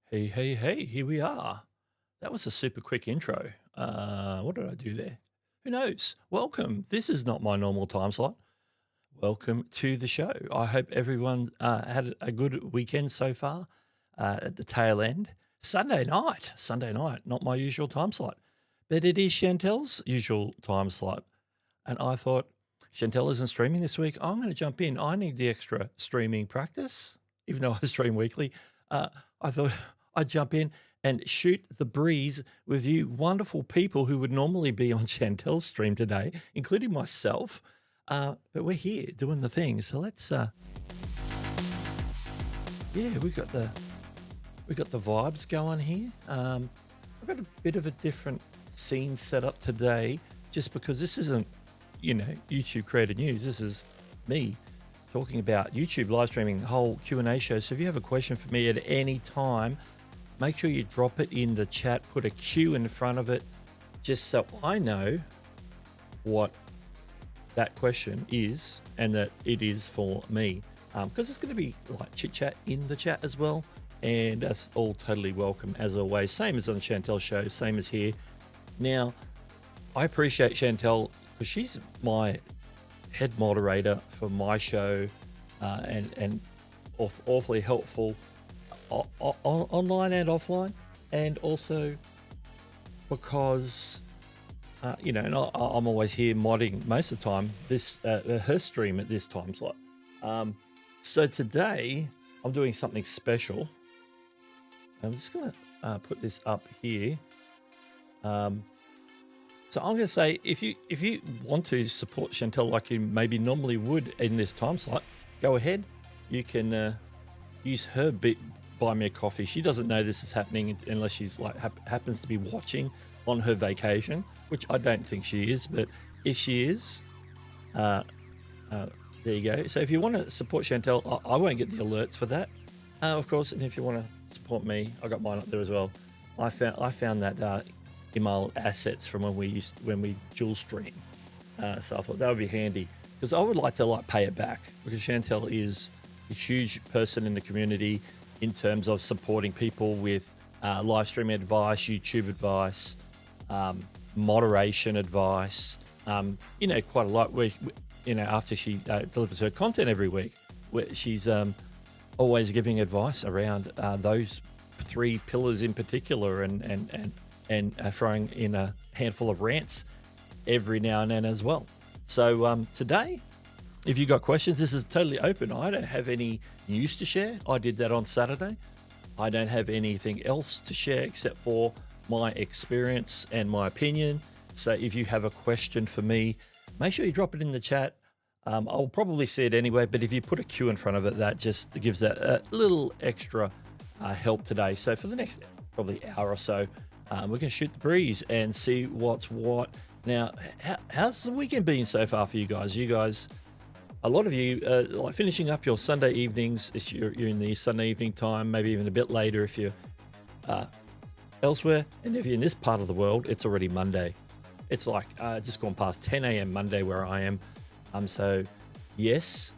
Hey, hey, hey, here we are. That was a super quick intro. What did I do there? Who knows? Welcome. This is not my normal time slot. Welcome to the show. I hope everyone had a good weekend so far at the tail end. Sunday night, not my usual time slot, but it is Chantel's usual time slot. And I thought, Chantelle isn't streaming this week. I'm going to jump in. I need the extra streaming practice, even though I stream weekly. I thought I'd jump in and shoot the breeze with you wonderful people who would normally be on Chantel's stream today, including myself. But we're here doing the thing. So let's, yeah, we got the vibes going here. I've got a bit of a different scene set up today, just because this isn't, YouTube creator news. This is me talking about YouTube live streaming, the whole Q&A show. So if you have a question for me at any time, make sure you drop it in the chat, put a Q in front of it, just so I know what that question is and that it is for me. Because it's going to be like chit chat in the chat as well. And that's all totally welcome as always. Same as on the Chantelle show, same as here. Now, I appreciate Chantelle because she's my head moderator for my show and awfully helpful online and offline. And also because, and I'm always here modding most of the time, her stream at this time slot. So today I'm doing something special. I'm just going to put this up here. So I'm going to say, if you want to support Chantelle like you maybe normally would in this time slot, go ahead. You can use her buy me a coffee. She doesn't know this is happening unless she's like happens to be watching on her vacation, which I don't think she is. But if she is, there you go. So if you want to support Chantelle, I won't get the alerts for that, of course. And if you want to support me, I got mine up there as well. I found that email assets from when we dual stream, so I thought that would be handy because I would like to pay it back, because Chantelle is a huge person in the community in terms of supporting people with live stream advice, YouTube advice, moderation advice, quite a lot. After she delivers her content every week, where she's always giving advice around those three pillars in particular, and throwing in a handful of rants every now and then as well. So today, if you got questions, this is totally open. I don't have any news to share. I did that on Saturday. I don't have anything else to share except for my experience and my opinion. So if you have a question for me, make sure you drop it in the chat. I'll probably see it anyway, but if you put a Q in front of it, that just gives that a little extra help today. So for the next probably hour or so, we're going to shoot the breeze and see what's what. Now, how's the weekend been so far for you guys? A lot of you like finishing up your Sunday evenings. If you're in the Sunday evening time, maybe even a bit later if you're elsewhere. And if you're in this part of the world, it's already Monday. It's like just gone past 10 a.m. Monday where I am. So yes,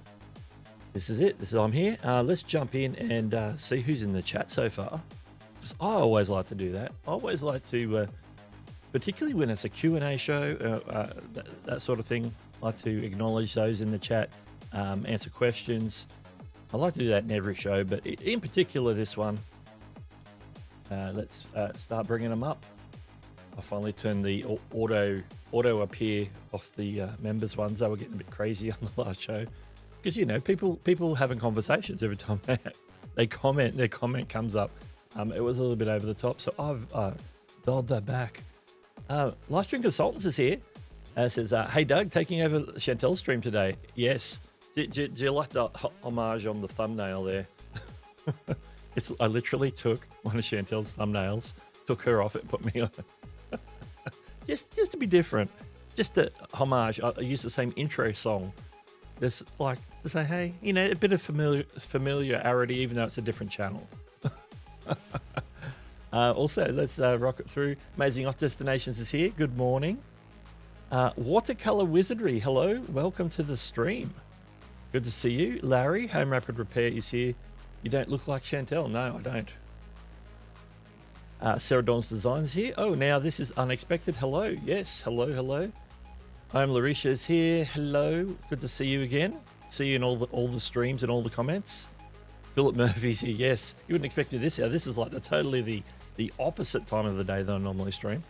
this is it. I'm here. Let's jump in and see who's in the chat so far. I always like to do that. I always like to, particularly when it's a Q&A show, that sort of thing, I like to acknowledge those in the chat, answer questions. I like to do that in every show, but in particular this one, let's start bringing them up. I finally turned the auto appear off the members ones. They were getting a bit crazy on the last show because, people having conversations every time they comment, their comment comes up. It was a little bit over the top, so I've dialed that back. Livestream Consultants is here. Says, hey Doug, taking over Chantelle's stream today. Yes. Do you like the homage on the thumbnail there? I literally took one of Chantelle's thumbnails, took her off it, put me on it. just to be different. Just a homage. I used the same intro song. Just like to say, hey, a bit of familiarity, even though it's a different channel. Also, let's rock it through. Amazing Off Destinations is here. Good morning. Watercolor Wizardry, hello. Welcome to the stream. Good to see you. Larry, Home Rapid Repair is here. You don't look like Chantelle. No, I don't. Sarah Dawn's Designs here. Oh, now this is unexpected. Hello. Yes. Hello. Hello. I'm Larisha's here. Hello. Good to see you again. See you in all the streams and all the comments. Philip Murphy's here. Yes. You wouldn't expect me this hour. This is like the opposite time of the day that I normally stream.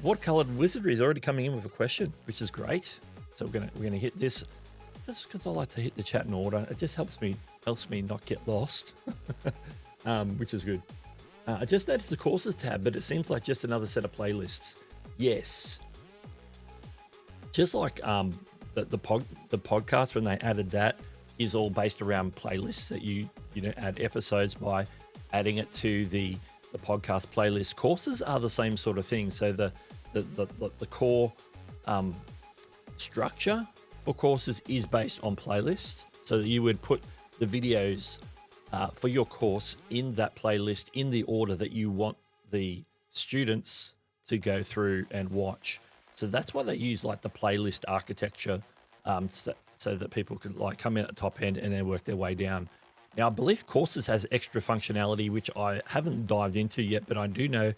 What colored wizardry is already coming in with a question, which is great. So we're gonna hit this. Just because I like to hit the chat in order, it just helps me not get lost. Which is good. I just noticed the courses tab, but it seems like just another set of playlists. Yes. Just like the podcast, when they added that, is all based around playlists that you add episodes by adding it to the podcast playlist. Courses are the same sort of thing. So the core structure for courses is based on playlists. So that you would put the videos for your course in that playlist in the order that you want the students to go through and watch. So that's why they use like the playlist architecture, so that people can like come in at the top end and then work their way down. Now, I believe Courses has extra functionality, which I haven't dived into yet, but I do know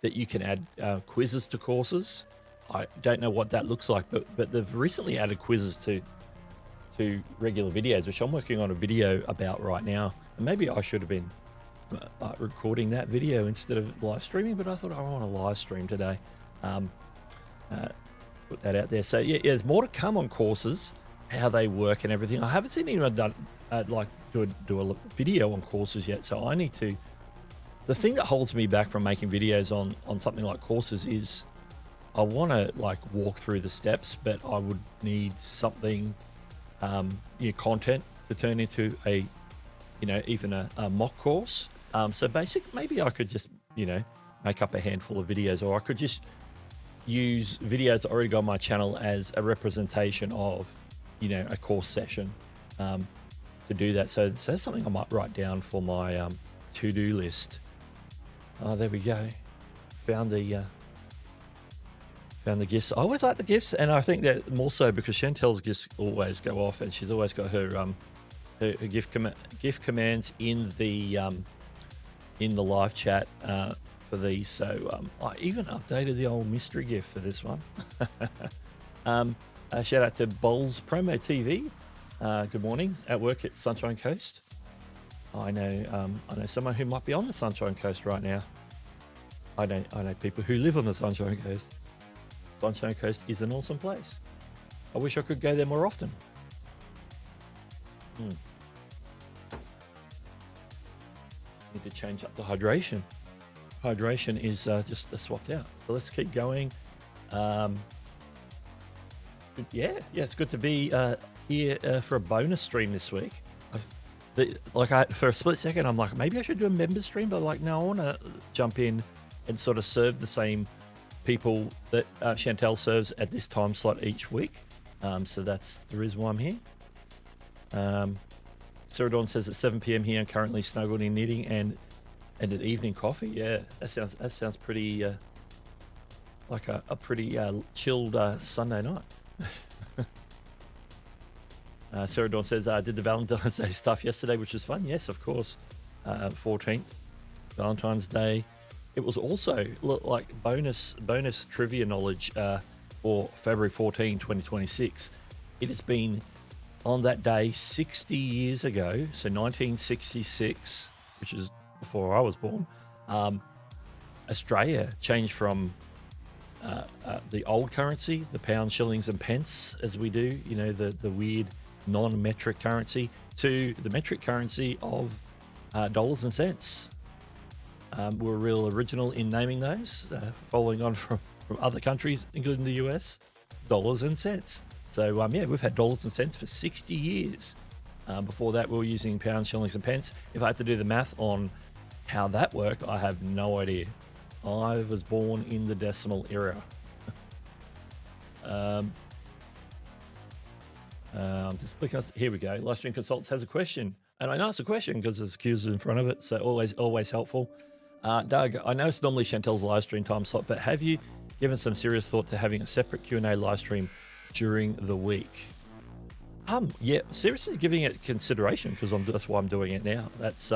that you can add quizzes to courses. I don't know what that looks like, but they've recently added quizzes to regular videos, which I'm working on a video about right now. And maybe I should have been recording that video instead of live streaming, but I thought I want to live stream today. Put that out there. So yeah, there's more to come on Courses, how they work and everything. I haven't seen anyone do a video on Courses yet, so I need to. The thing that holds me back from making videos on something like Courses is I want to like walk through the steps, but I would need something, content to turn into a, even a mock course. So maybe I could just, make up a handful of videos, or I could just use videos that already got on my channel as a representation of, a course session, to do that. So that's something I might write down for my to-do list. Oh, there we go. Found the gifts. I always like the gifts, and I think that more so because Chantelle's gifts always go off, and she's always got her gift commands in the live chat for these. So I even updated the old mystery gift for this one. Shout out to Bowls Promo TV. Good morning. At work at Sunshine Coast. I know someone who might be on the Sunshine Coast right now. I know people who live on the Sunshine Coast. Sunshine Coast is an awesome place. I wish I could go there more often. Need to change up the hydration. Hydration is just swapped out. So let's keep going. It's good to be here for a bonus stream this week. For a split second, I'm like, maybe I should do a member stream, but like, no, I want to jump in and sort of serve the same people that Chantelle serves at this time slot each week. So that's the reason why I'm here. Sarah Dawn says at 7 p.m. here, I'm currently snuggled in knitting and an evening coffee. Yeah, that sounds pretty like a pretty chilled Sunday night. Sarah Dawn says, did the Valentine's Day stuff yesterday, which was fun? Yes, of course. 14th, Valentine's Day. It was also like bonus trivia knowledge for February 14, 2026. It has been on that day 60 years ago, so 1966, which is before I was born. Australia changed from the old currency, the pound, shillings, and pence, as we do, the weird non-metric currency, to the metric currency of dollars and cents. We're real original in naming those, following on from other countries, including the US, dollars and cents. So, we've had dollars and cents for 60 years. Before that, we were using pounds, shillings, and pence. If I had to do the math on how that worked, I have no idea. I was born in the decimal era. Just click on, here we go. Livestream Consultants has a question. And I know it's a question because there's cues in front of it, so always helpful. Doug, I know it's normally Chantelle's live stream time slot, but have you given some serious thought to having a separate Q&A live stream during the week? Seriously giving it consideration, because that's why I'm doing it now. That's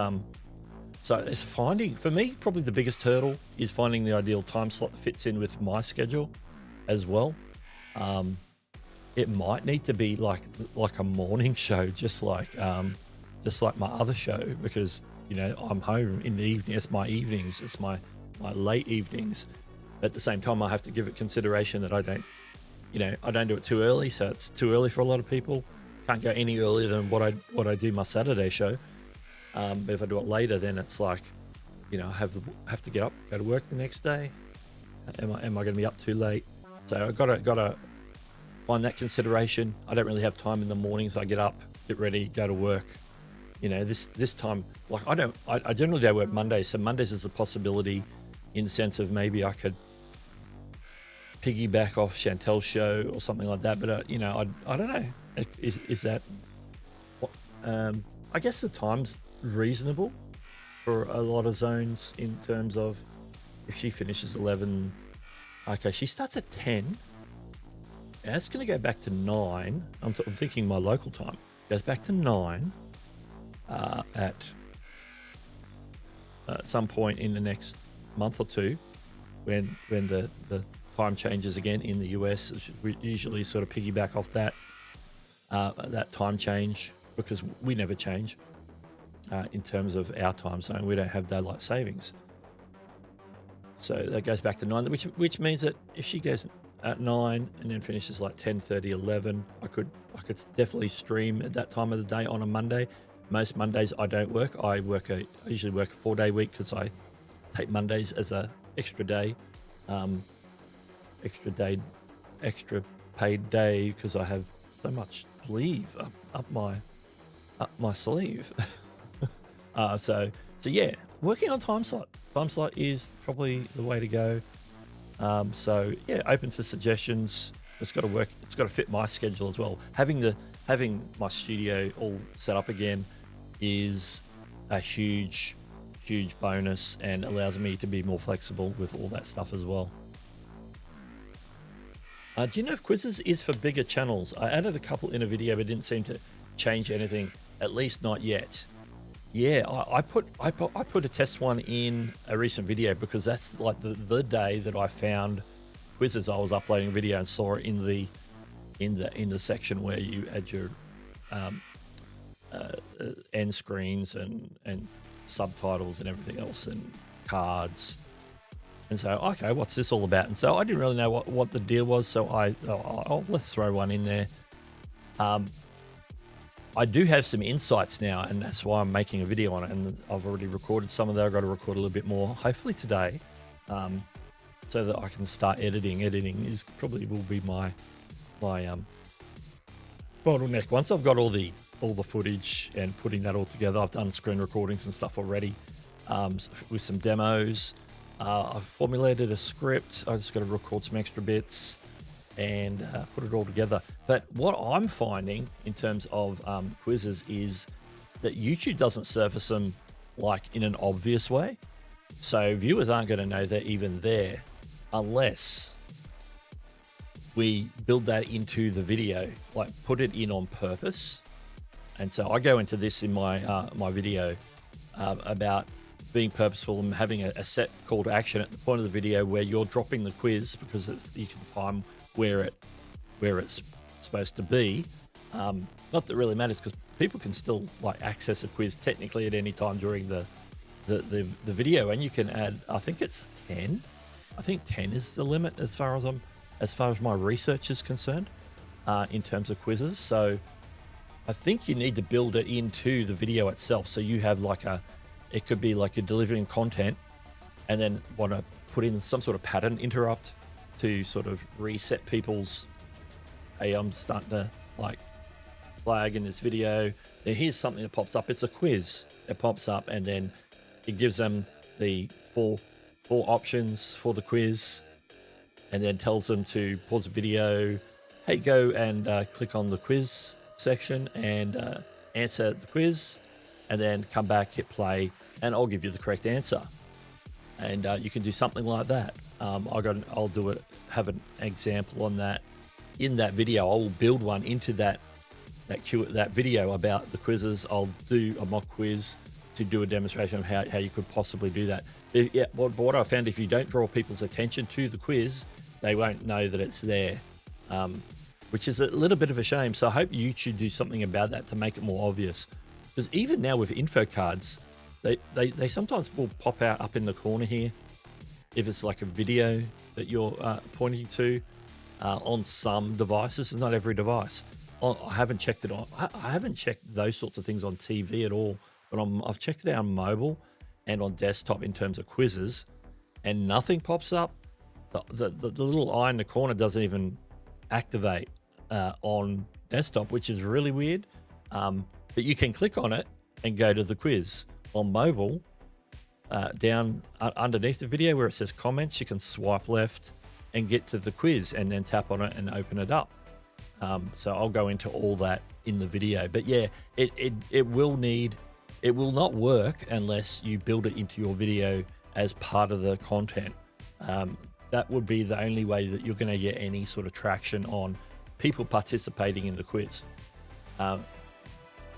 So it's finding, for me, probably the biggest hurdle is finding the ideal time slot that fits in with my schedule as well. It might need to be like a morning show, just like my other show, because I'm home in the evening. It's my evenings. It's my late evenings. At the same time, I have to give it consideration that I don't do it too early, so it's too early for a lot of people. Can't go any earlier than what I do my Saturday show. But if I do it later, then it's like, I have to get up, go to work the next day. Am I going to be up too late? So I gotta find that consideration. I don't really have time in the mornings. I get up, get ready, go to work. This time, like I generally don't work Mondays. So Mondays is a possibility in the sense of maybe I could piggyback off Chantelle's show or something like that. But I don't know. Is that? I guess the time's reasonable for a lot of zones in terms of if she finishes 11. Okay, she starts at 10. And it's going to go back to 9. I'm thinking my local time goes back to 9 at some point in the next month or two, when the time changes again in the US. We usually sort of piggyback off that time change, because we never change in terms of our time zone. We don't have daylight savings, so that goes back to 9, which means that if she goes at 9 and then finishes like 10:30, 11, I could definitely stream at that time of the day on a Monday. Most Mondays I don't work. I usually work a 4-day week, because I take Mondays as a extra day, extra paid day, because I have so much leave up my sleeve. So yeah, working on time slot is probably the way to go. So yeah, open to suggestions. It's got to work. It's got to fit my schedule as well. Having my studio all set up again is a huge bonus, and allows me to be more flexible with all that stuff as well. Do you know if quizzes is for bigger channels? I added a couple in a video, but didn't seem to change anything, at least not yet. Yeah, I put a test one in a recent video, because that's like the day that I found quizzes. I was uploading a video and saw it in the section where you add your end screens and subtitles and everything else and cards. And so, okay, what's this all about? And so I didn't really know what the deal was, so let's throw one in there. I do have some insights now, and that's why I'm making a video on it, and I've already recorded some of that. I've got to record a little bit more, hopefully today, so that I can start editing. Editing will be my bottleneck. Once I've got all the footage and putting that all together, I've done screen recordings and stuff already, with some demos. I've formulated a script. I just got to record some extra bits and put it all together. But what I'm finding in terms of quizzes is that YouTube doesn't surface them like in an obvious way. So viewers aren't going to know they're even there unless we build that into the video, like put it in on purpose. And so I go into this in my video about being purposeful and having a set call to action at the point of the video where you're dropping the quiz, because you can time where it's supposed to be. Not that it really matters, because people can still like access a quiz technically at any time during the video, and you can add, I think it's 10. I think 10 is the limit as far as my research is concerned, in terms of quizzes. So I think you need to build it into the video itself. So you have it could be like you're delivering content and then want to put in some sort of pattern interrupt to sort of reset people's, hey, I'm starting to like flag in this video. Then here's something that pops up. It's a quiz. It pops up, and then it gives them the four options for the quiz, and then tells them to pause the video. Hey, go and click on the quiz section and answer the quiz, and then come back, hit play, and I'll give you the correct answer. And you can do something like that. I'll do it. Have an example on that in that video. I will build one into that video about the quizzes. I'll do a mock quiz to do a demonstration of how you could possibly do that. Yeah, what I found, if you don't draw people's attention to the quiz, they won't know that it's there, which is a little bit of a shame. So I hope YouTube do something about that to make it more obvious. Because even now with info cards, they sometimes will pop out up in the corner here if it's like a video that you're pointing to on some devices. It's not every device. I haven't checked it on. I haven't checked those sorts of things on TV at all, but I've checked it out on mobile and on desktop in terms of quizzes, and nothing pops up. The little eye in the corner doesn't even activate on desktop, which is really weird. But you can click on it and go to the quiz. On mobile, down underneath the video where it says comments, you can swipe left and get to the quiz and then tap on it and open it up. So I'll go into all that in the video. But yeah, it will not work unless you build it into your video as part of the content. That would be the only way that you're going to get any sort of traction on people participating in the quiz,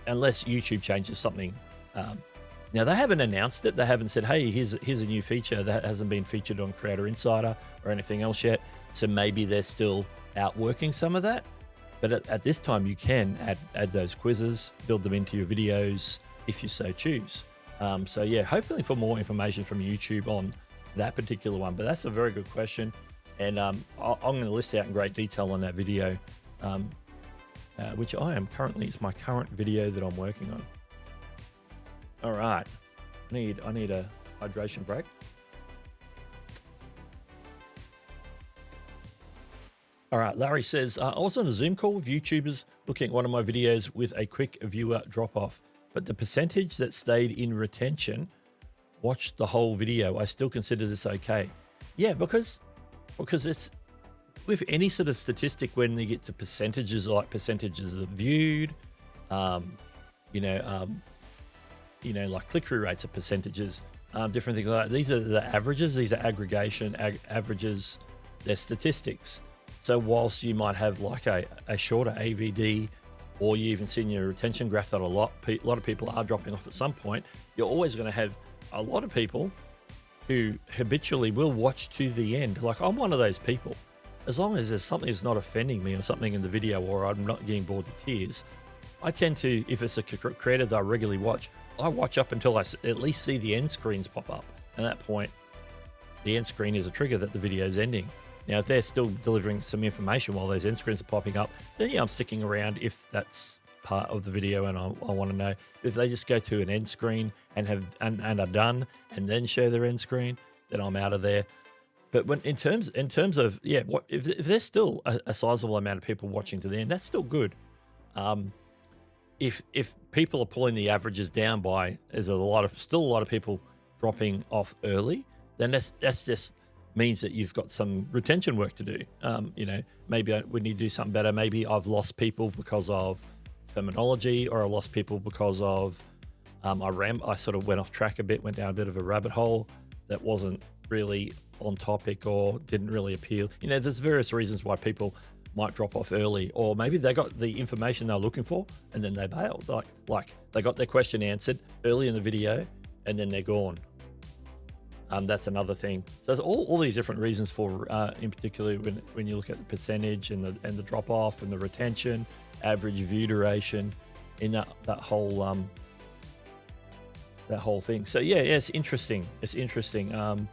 unless YouTube changes something. Now, they haven't announced it. They haven't said, hey, here's a new feature that hasn't been featured on Creator Insider or anything else yet. So maybe they're still outworking some of that. But at this time, you can add those quizzes, build them into your videos if you so choose. So yeah, hopefully for more information from YouTube on that particular one. But that's a very good question. And I'm going to list out in great detail on that video, which it's my current video that I'm working on. All right, I need a hydration break. All right, Larry says, I was on a Zoom call with YouTubers looking at one of my videos with a quick viewer drop off, but the percentage that stayed in retention watched the whole video. I still consider this okay. Yeah, because it's with any sort of statistic, when you get to percentages, like percentages of viewed, like click-through rates of percentages, different things like that. These are the averages. These are aggregation averages. They're statistics. So whilst you might have like a shorter AVD, or you even see in your retention graph that a lot of people are dropping off at some point, you're always going to have a lot of people who habitually will watch to the end. Like, I'm one of those people. As long as there's something that's not offending me or something in the video, or I'm not getting bored to tears, I tend to, if it's a creator that I regularly watch, I watch up until I at least see the end screens pop up. And at that point, the end screen is a trigger that the video is ending. Now, if they're still delivering some information while those end screens are popping up, then yeah, I'm sticking around if that's part of the video and I want to know. If they just go to an end screen and are done and then show their end screen, then I'm out of there. But when in terms of if there's still a sizable amount of people watching to the end, that's still good. If people are pulling the averages down by, there's still a lot of people dropping off early, then that's just means that you've got some retention work to do. Maybe we need to do something better. Maybe I've lost people because of terminology, or I lost people because of I sort of went off track a bit, went down a bit of a rabbit hole that wasn't really on topic or didn't really appeal. There's various reasons why people might drop off early, or maybe they got the information they're looking for and then they bailed. Like they got their question answered early in the video and then they're gone. That's another thing. So there's all these different reasons for, in particular, when you look at the percentage and the drop off and the retention, average view duration, in that whole thing. So yeah, it's interesting. It's interesting.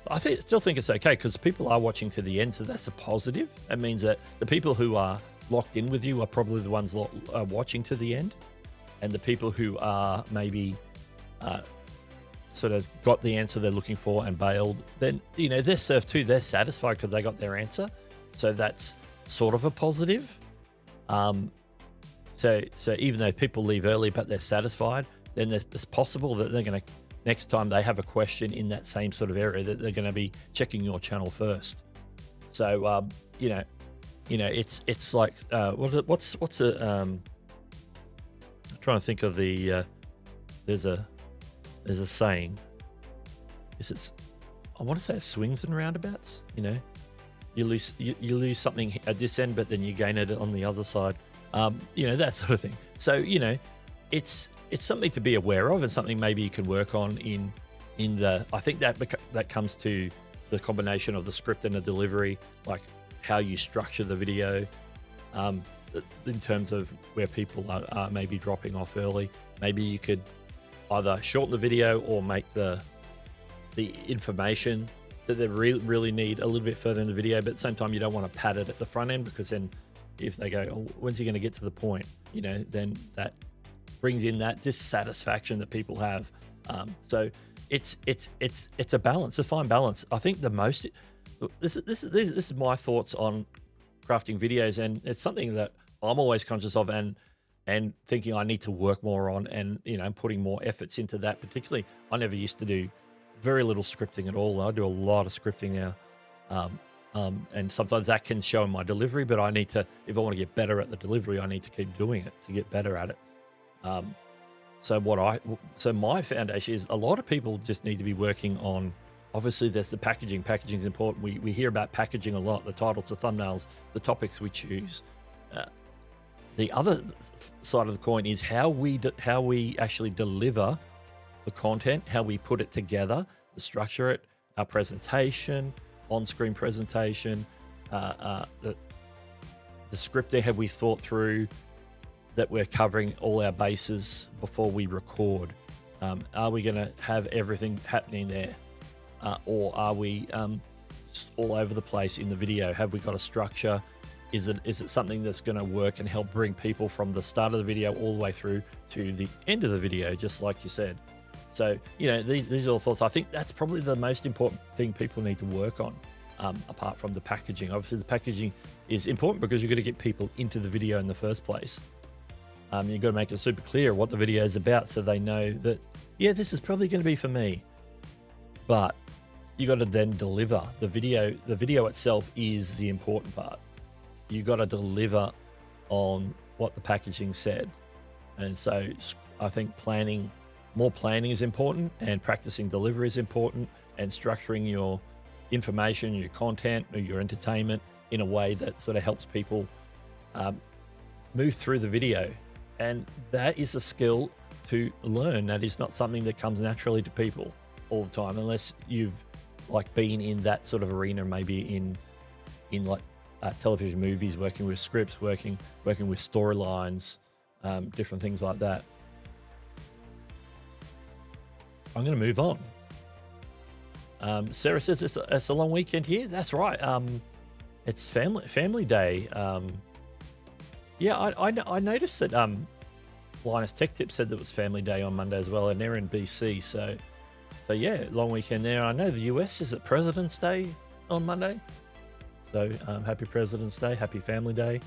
I still think it's okay because people are watching to the end, so that's a positive. It means that the people who are locked in with you are probably the ones watching to the end, and the people who are maybe sort of got the answer they're looking for and bailed, then they're served too. They're satisfied because they got their answer, so that's sort of a positive. So even though people leave early but they're satisfied, then it's possible that they're going to, next time they have a question in that same sort of area, that they're going to be checking your channel first. So it's like what's a I'm trying to think of the there's a saying. I want to say it's swings and roundabouts. You lose something at this end, but then you gain it on the other side. That sort of thing. So it's it's something to be aware of, and something maybe you can work on in the. I think that comes to the combination of the script and the delivery, like how you structure the video, in terms of where people are maybe dropping off early. Maybe you could either shorten the video or make the information that they really need a little bit further in the video, but at the same time you don't want to pad it at the front end, because then if they go, oh, when's he going to get to the point, then that brings in that dissatisfaction that people have. So it's a balance, a fine balance. I think this is my thoughts on crafting videos, and it's something that I'm always conscious of and thinking I need to work more on, and putting more efforts into that. Particularly, I never used to do very little scripting at all. I do a lot of scripting now, and sometimes that can show in my delivery. But I need to, if I want to get better at the delivery, I need to keep doing it to get better at it. So my foundation is, a lot of people just need to be working on. Obviously, there's the packaging. Packaging is important. We hear about packaging a lot. The titles, the thumbnails, the topics we choose. The other side of the coin is how we actually deliver the content, how we put it together, the structure it, our presentation, on-screen presentation, the script there. Have we thought through that we're covering all our bases before we record? Are we going to have everything happening there? Or are we just all over the place in the video? Have we got a structure? Is it something that's going to work and help bring people from the start of the video all the way through to the end of the video, just like you said? So, these are all thoughts. I think that's probably the most important thing people need to work on, apart from the packaging. Obviously, the packaging is important because you've got to get people into the video in the first place. You've got to make it super clear what the video is about, so they know that, yeah, this is probably going to be for me. But you got to then deliver the video. The video itself is the important part. You got to deliver on what the packaging said. And so I think more planning is important, and practicing delivery is important, and structuring your information, your content, or your entertainment in a way that sort of helps people move through the video. And that is a skill to learn. That is not something that comes naturally to people all the time, unless you've been in that sort of arena, maybe in television, movies, working with scripts, working with storylines, different things like that. I'm going to move on. Sarah says it's a long weekend here. That's right. It's family day. Yeah, I noticed that Linus Tech Tip said that it was family day on Monday as well, and they're in BC. So yeah, long weekend there. I know the US is at President's Day on Monday. So happy President's Day, happy Family Day.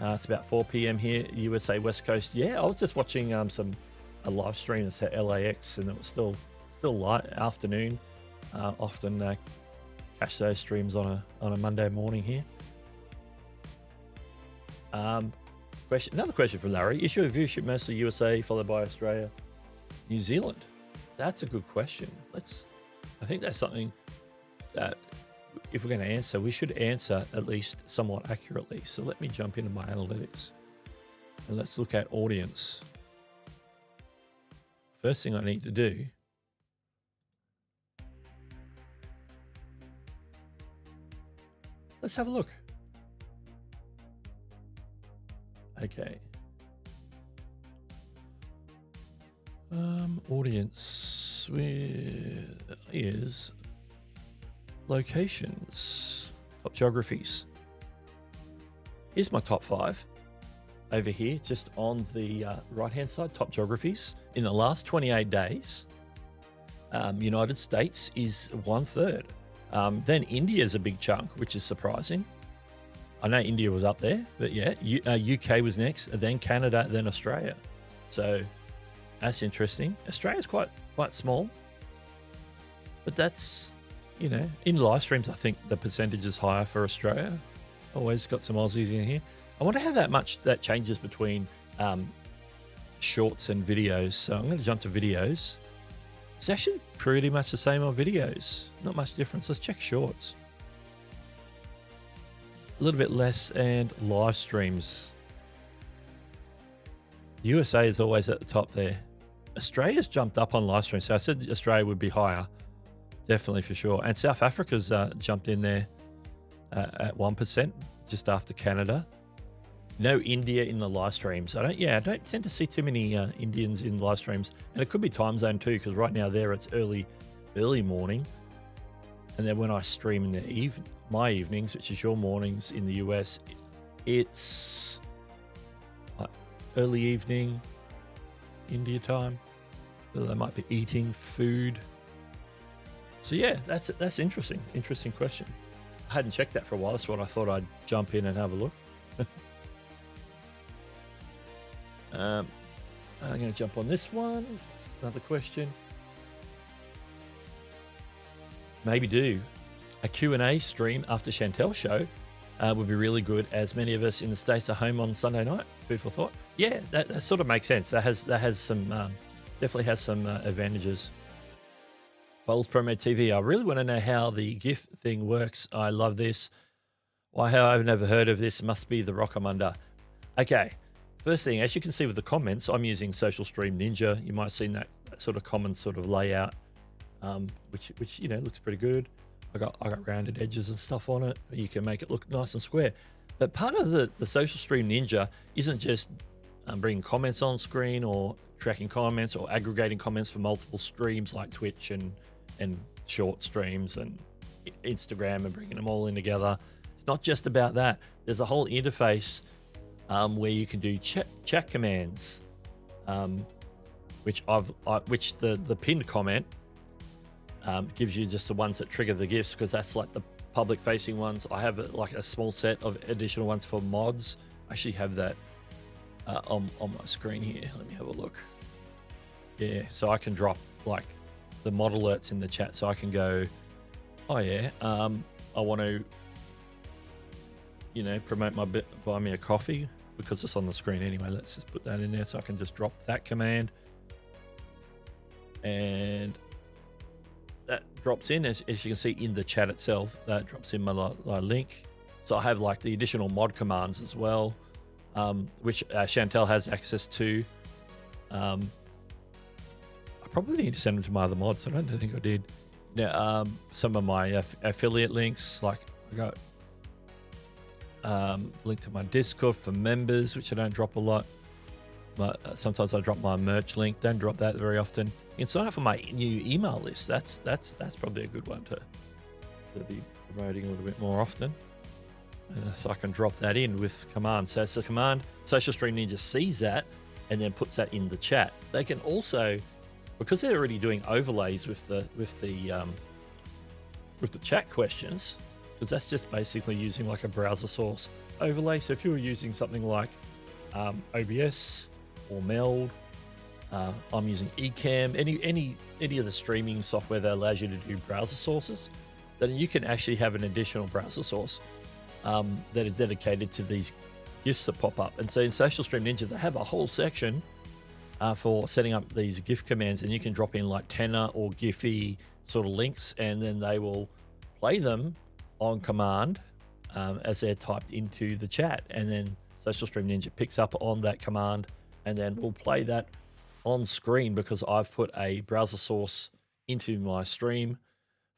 It's about 4 p.m. here, USA West Coast. Yeah, I was just watching a live stream that's at LAX, and it was still light afternoon. Often catch those streams on a Monday morning here. Another question from Larry: is your viewership mostly USA, followed by Australia, New Zealand? That's a good question. I think that's something that, if we're going to answer, we should answer at least somewhat accurately. So let me jump into my analytics and let's look at audience. First thing I need to do let's have a look. Okay. Audience is locations, top geographies. Here's my top 5 over here, just on the right hand side. Top geographies in the last 28 days. United States is 1/3. Then India is a big chunk, which is surprising. I know India was up there, but yeah, UK was next, then Canada, then Australia. So that's interesting. Australia's quite small, but that's, in live streams, I think the percentage is higher for Australia. Always got some Aussies in here. I wonder how that changes between shorts and videos. So I'm going to jump to videos. It's actually pretty much the same on videos. Not much difference. Let's check shorts. A little bit less, and live streams. USA is always at the top there. Australia's jumped up on live stream, so I said Australia would be higher, definitely for sure. And South Africa's jumped in there at 1%, just after Canada. No India in the live streams. I don't tend to see too many Indians in live streams, and it could be time zone too, because right now there it's early morning, and then when I stream in the my evenings, which is your mornings in the US, it's early evening India time. So they might be eating food. So yeah, that's interesting. Interesting question. I hadn't checked that for a while. That's what I thought I'd jump in and have a look. I'm going to jump on this one. Another question. Maybe do a Q&A stream after Chantelle's show would be really good, as many of us in the States are home on Sunday night. Food for thought. Yeah, that sort of makes sense. That has some definitely has some advantages. Bowls ProMade TV. I really want to know how the GIF thing works. I love this. Why I've never heard of this. Must be the rock I'm under. Okay. First thing, as you can see with the comments, I'm using Social Stream Ninja. You might have seen that sort of common sort of layout, which you know looks pretty good. I got rounded edges and stuff on it. You can make it look nice and square. But part of the Social Stream Ninja isn't just bringing comments on screen or tracking comments or aggregating comments for multiple streams like Twitch and short streams and Instagram and bringing them all in together. It's not just about that. There's a whole interface where you can do chat commands, which the pinned comment gives you just the ones that trigger the GIFs, because that's like the public facing ones. I have like a small set of additional ones for mods. I actually have that on my screen here. Let me have a look. Yeah, so I can drop like the mod alerts in the chat, so I can go, oh yeah, I want to, you know, promote my buy me a coffee, because it's on the screen anyway. Let's just put that in there, so I can just drop that command, and that drops in, as you can see in the chat itself. That drops in my link. So I have like the additional mod commands as well, which Chantelle has access to. I probably need to send them to my other mods. I don't think I did. Now, some of my affiliate links, like I got link to my Discord for members, which I don't drop a lot, but sometimes I drop my merch link. Don't drop that very often. You can sign up for my new email list. That's probably a good one to be promoting a little bit more often. So I can drop that in with commands. So it's a command. Social Stream Ninja sees that and then puts that in the chat. They can also, because they're already doing overlays with the chat questions, because that's just basically using like a browser source overlay. So if you were using something like OBS or Meld, I'm using Ecamm, any of the streaming software that allows you to do browser sources, then you can actually have an additional browser source that is dedicated to these GIFs that pop up. And so in Social Stream Ninja, they have a whole section for setting up these GIF commands, and you can drop in like Tenor or Giphy sort of links, and then they will play them on command as they're typed into the chat, and then Social Stream Ninja picks up on that command and then we'll play that on screen, because I've put a browser source into my stream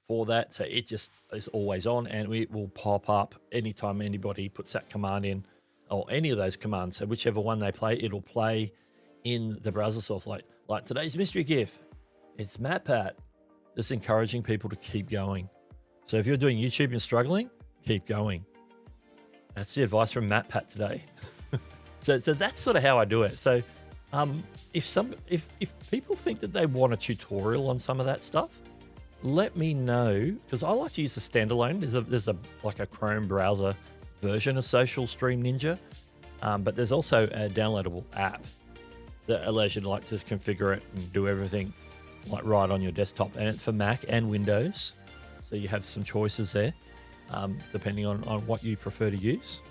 for that, so it just is always on, and it will pop up anytime anybody puts that command in, or any of those commands. So whichever one they play, it'll play in the browser source. Like today's mystery GIF, it's MatPat. Just encouraging people to keep going. So if you're doing YouTube and struggling, keep going. That's the advice from MatPat today. So that's sort of how I do it. So if people think that they want a tutorial on some of that stuff, let me know, because I like to use a standalone. There's a like a Chrome browser version of Social Stream Ninja, but there's also a downloadable app that allows you to like to configure it and do everything like right on your desktop, and it's for Mac and Windows. So you have some choices there, depending on what you prefer to use.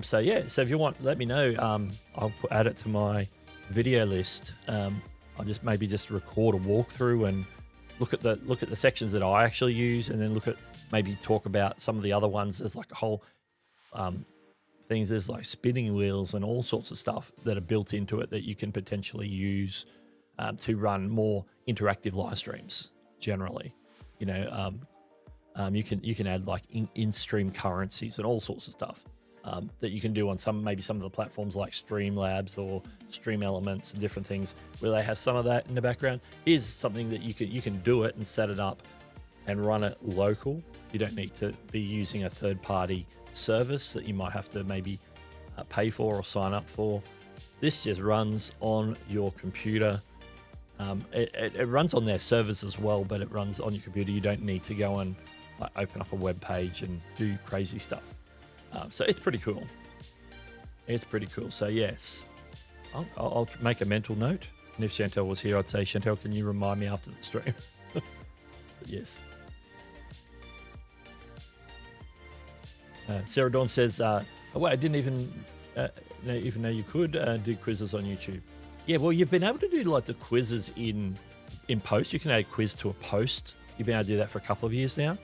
So yeah, so if you want, let me know. I'll add it to my video list. I'll just maybe record a walkthrough and look at the sections that I actually use, and then maybe talk about some of the other ones. There's like a whole things. There's like spinning wheels and all sorts of stuff that are built into it that you can potentially use to run more interactive live streams. Generally, you know, you can add like in-stream currencies and all sorts of stuff that you can do on maybe some of the platforms like Streamlabs or Stream Elements and different things where they have some of that in the background. Here's something that you can do it and set it up and run it local. You don't need to be using a third-party service that you might have to maybe pay for or sign up for. This just runs on your computer. It runs on their servers as well, but it runs on your computer. You don't need to go and like open up a web page and do crazy stuff. So it's pretty cool. It's pretty cool. So yes, I'll make a mental note. And if Chantelle was here, I'd say, Chantelle, can you remind me after the stream? But yes. Sarah Dawn says, oh, wait, I didn't even know you could do quizzes on YouTube. Yeah, well, you've been able to do like the quizzes in post. You can add a quiz to a post. You've been able to do that for a couple of years now.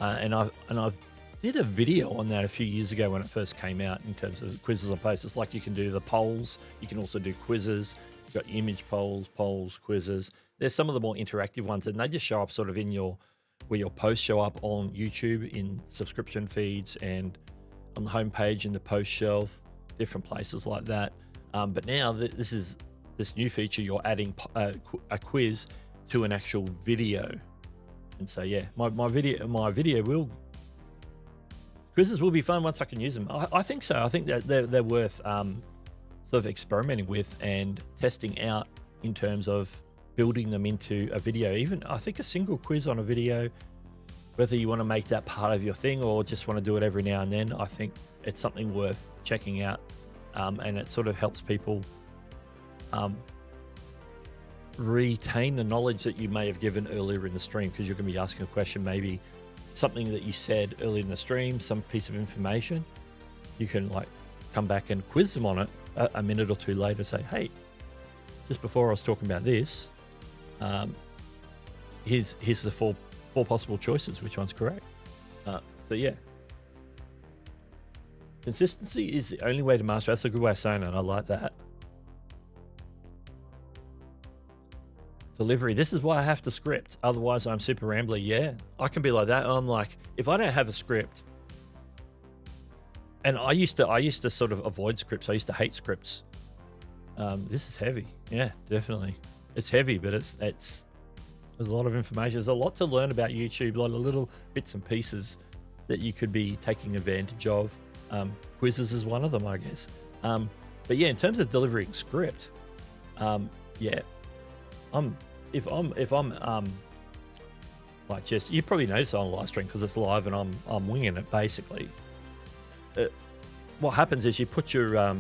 And I've did a video on that a few years ago when it first came out in terms of quizzes on posts. It's like you can do the polls. You can also do quizzes. You've got image polls, quizzes. There's some of the more interactive ones, and they just show up sort of in where your posts show up on YouTube in subscription feeds and on the homepage in the post shelf, different places like that. But now this new feature, you're adding a quiz to an actual video. And so, yeah, my video quizzes will be fun once I can use them. I think so. I think that they're worth sort of experimenting with and testing out in terms of building them into a video. Even I think a single quiz on a video, whether you want to make that part of your thing or just want to do it every now and then, I think it's something worth checking out. And it sort of helps people retain the knowledge that you may have given earlier in the stream, because you're going to be asking a question, maybe something that you said earlier in the stream, some piece of information. You can like come back and quiz them on it a minute or two later, say, hey, just before I was talking about this, here's the four possible choices, which one's correct. So yeah, consistency is the only way to master. That's a good way of saying it. I like that. Delivery. This is why I have to script. Otherwise, I'm super rambly. Yeah, I can be like that. I'm like, if I don't have a script, and I used to sort of avoid scripts. I used to hate scripts. This is heavy. Yeah, definitely. It's heavy, but there's a lot of information. There's a lot to learn about YouTube. A lot of little bits and pieces that you could be taking advantage of. Quizzes is one of them, I guess. But yeah, in terms of delivering script, yeah, if I'm like, just, you probably notice on a live stream because it's live and I'm winging it basically. What happens is you put your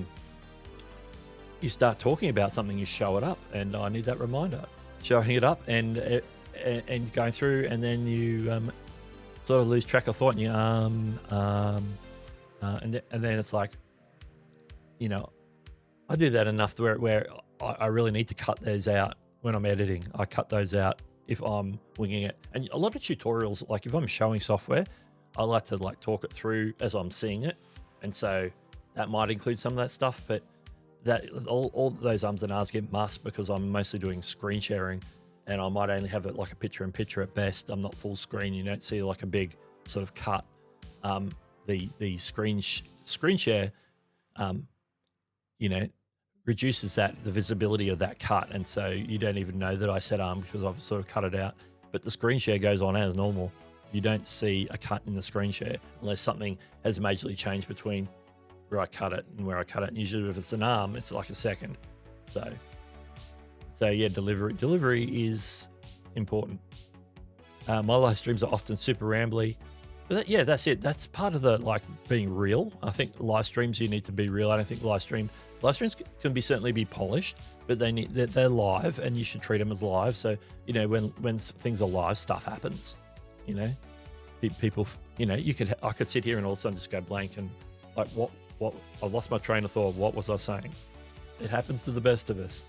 you start talking about something, you show it up, and I need that reminder, showing it up and going through, and then you sort of lose track of thought, and you and then it's like, you know, I do that enough where I really need to cut those out when I'm editing. I cut those out if I'm winging it. And a lot of tutorials, like if I'm showing software, I like to like talk it through as I'm seeing it, and so that might include some of that stuff, but that all those ums and ahs get masked because I'm mostly doing screen sharing, and I might only have it like a picture-in-picture at best. I'm not full screen. You don't see like a big sort of cut. The screen share, you know, reduces the visibility of that cut, and so you don't even know that I said because I've sort of cut it out. But the screen share goes on as normal. You don't see a cut in the screen share unless something has majorly changed between where I cut it and where I cut it. And usually if it's an arm, it's like a second. So yeah, delivery is important. My live streams are often super rambly. But yeah, that's it. That's part of the like being real. I think live streams, you need to be real. I don't think live streams can certainly be polished, but they're live, and you should treat them as live. So, you know, when things are live, stuff happens. You know, people, you know, I could sit here and all of a sudden just go blank and like, what I've lost my train of thought. What was I saying? It happens to the best of us.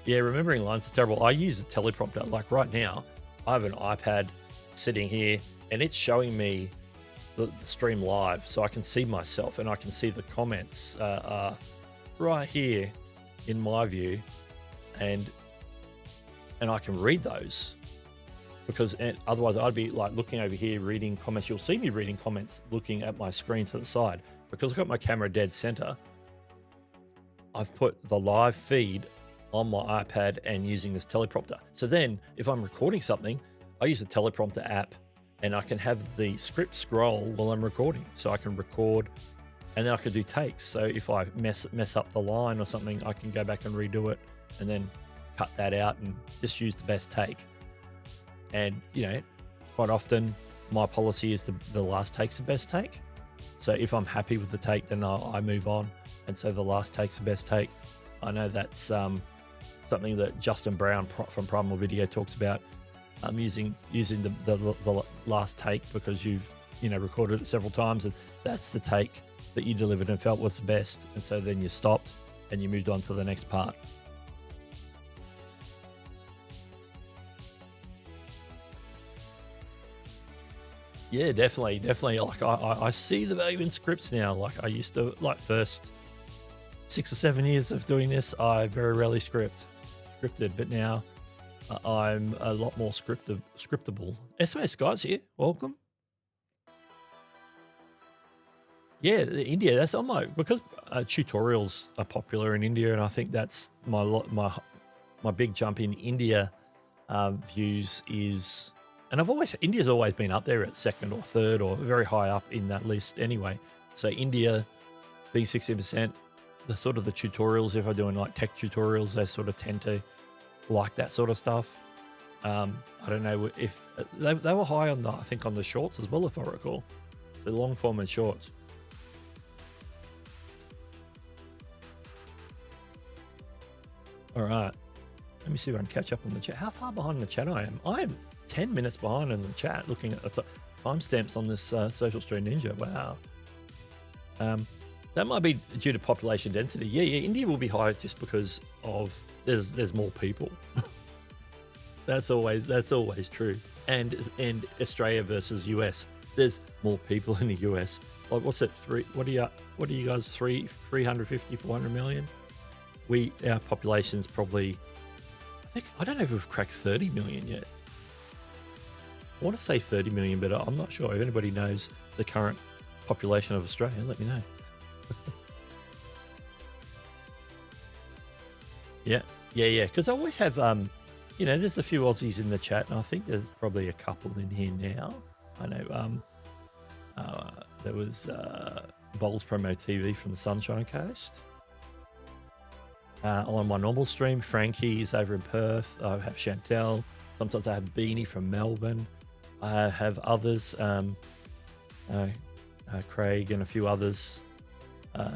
Yeah, remembering lines is terrible. I use a teleprompter. Like right now, I have an iPad sitting here, and it's showing me the stream live, so I can see myself and I can see the comments right here in my view, and I can read those, because otherwise I'd be like looking over here reading comments. You'll see me reading comments looking at my screen to the side, because I've got my camera dead center. I've put the live feed on my iPad and using this teleprompter. So then if I'm recording something, I use the teleprompter app and I can have the script scroll while I'm recording. So I can record and then I can do takes. So if I mess up the line or something, I can go back and redo it and then cut that out and just use the best take. And, you know, quite often my policy is the last take's the best take. So if I'm happy with the take, then I move on. And so the last take's the best take. I know that's something that Justin Brown from Primal Video talks about, using the last take, because you've, you know, recorded it several times and that's the take that you delivered and felt was the best. And so then you stopped and you moved on to the next part. Yeah, definitely. Like I see the value in scripts now. Like I used to, like first 6 or 7 years of doing this, I very rarely scripted, but now I'm a lot more scriptable. SMS guys here, welcome. Yeah, India. That's on my, because tutorials are popular in India, and I think that's my big jump in India views is. And India's always been up there at second or third or very high up in that list anyway. So India being 60%, the sort of the tutorials, if I'm doing like tech tutorials, they sort of tend to like that sort of stuff. I don't know if they were high on I think on the shorts as well, if I recall. The long form and shorts. All right. Let me see if I can catch up on the chat. How far behind the chat I am? I am 10 minutes behind in the chat, looking at the timestamps on this Social Stream Ninja. Wow. That might be due to population density. Yeah, India will be higher just because of there's more people. That's always true. And Australia versus US, there's more people in the US. Like what's that? What are you guys? 350, 400 million? Our population's probably, I don't know if we've cracked 30 million yet. I want to say 30 million, but I'm not sure. If anybody knows the current population of Australia, let me know. Yeah. Because I always have, you know, there's a few Aussies in the chat, and I think there's probably a couple in here now. I know there was Bowls Promo TV from the Sunshine Coast. On my normal stream, Frankie's over in Perth. I have Chantelle. Sometimes I have Beanie from Melbourne. I have others, Craig and a few others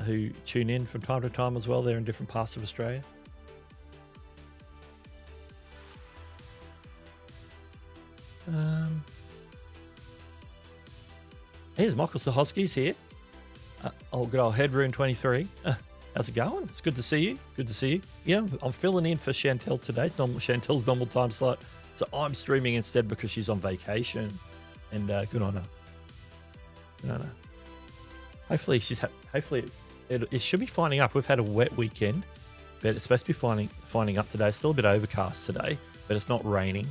who tune in from time to time as well. They're in different parts of Australia. Here's Michael Sahoski's here. Good old Headroom 23. How's it going? It's good to see you. Yeah, I'm filling in for Chantelle today. Chantelle's normal time slot. So I'm streaming instead because she's on vacation, and good on her. Hopefully it should be finding up. We've had a wet weekend, but it's supposed to be finding up today. It's still a bit overcast today, but it's not raining.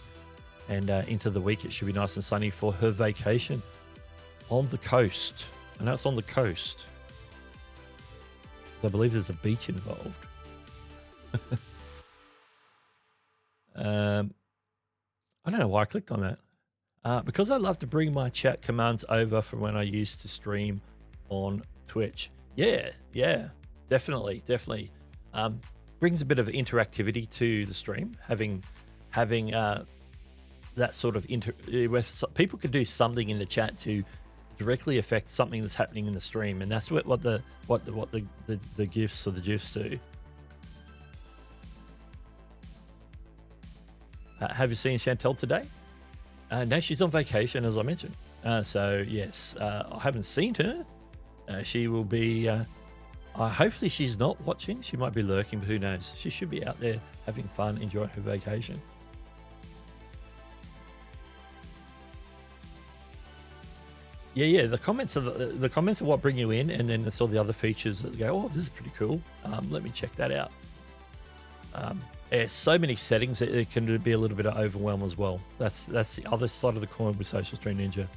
And into the week, it should be nice and sunny for her vacation on the coast. I know it's on the coast. I believe there's a beach involved. I don't know why I clicked on that. Because I love to bring my chat commands over from when I used to stream on Twitch. Yeah, definitely. Brings a bit of interactivity to the stream, having that sort of where people could do something in the chat to directly affect something that's happening in the stream, and that's what the GIFs or the GIFs do. Have you seen Chantelle today? No, she's on vacation, as I mentioned. So yes, I haven't seen her. She will be. Hopefully, she's not watching. She might be lurking, but who knows? She should be out there having fun, enjoying her vacation. Yeah. The comments are the comments are what bring you in, and then there's all the other features that go, oh, this is pretty cool. Let me check that out. So many settings that it can be a little bit of overwhelm as well. That's the other side of the coin with Social Stream Ninja.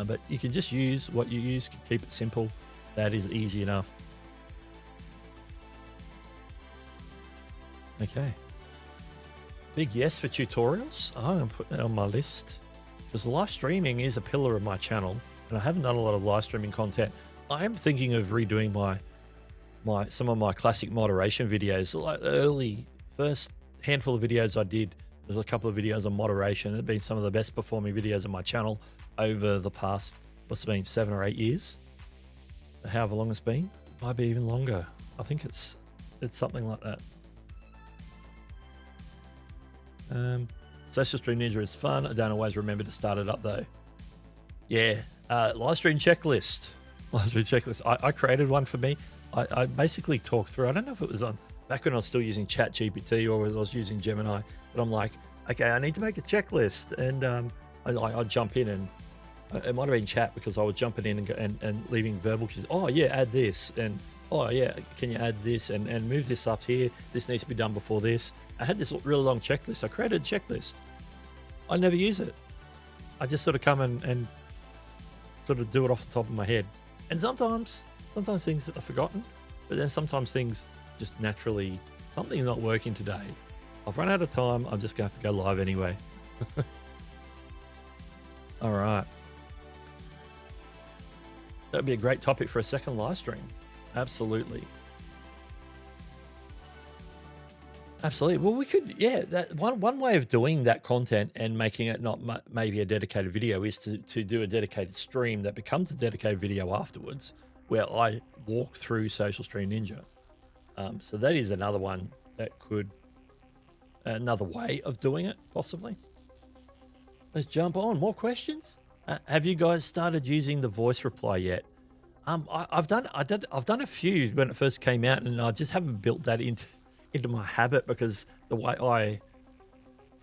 But you can just use what you use, keep it simple. That is easy enough. Okay. Big yes for tutorials. I'm going to put that on my list because live streaming is a pillar of my channel, and I haven't done a lot of live streaming content. I am thinking of redoing some of my classic moderation videos, like the first handful of videos I did. There's a couple of videos on moderation. They've been some of the best performing videos on my channel over the past, what's it been, 7 or 8 years? However long it's been, might be even longer. I think it's something like that. Social Stream Ninja is fun. I don't always remember to start it up though. Yeah, live stream checklist. Live stream checklist. I created one for me. I basically talked through. I don't know if it was on back when I was still using ChatGPT or I was using Gemini, but I'm like, okay, I need to make a checklist, and I'd jump in, and it might have been chat because I was jumping in and leaving verbal cues. Oh yeah, add this, and oh yeah, can you add this and move this up here? This needs to be done before this. I had this really long checklist. I created a checklist. I never use it. I just sort of come and sort of do it off the top of my head. And sometimes things are forgotten, but then sometimes things just naturally, something's not working today. I've run out of time. I'm just going to have to go live anyway. All right. That would be a great topic for a second live stream. Absolutely. Absolutely. Well, we could, yeah, that one way of doing that content and making it not maybe a dedicated video is to do a dedicated stream that becomes a dedicated video afterwards, where I walk through Social Stream Ninja. So that is another one that could, another way of doing it, possibly. Let's jump on. More questions? Have you guys started using the voice reply yet? I've done a few when it first came out, and I just haven't built that into my habit because the way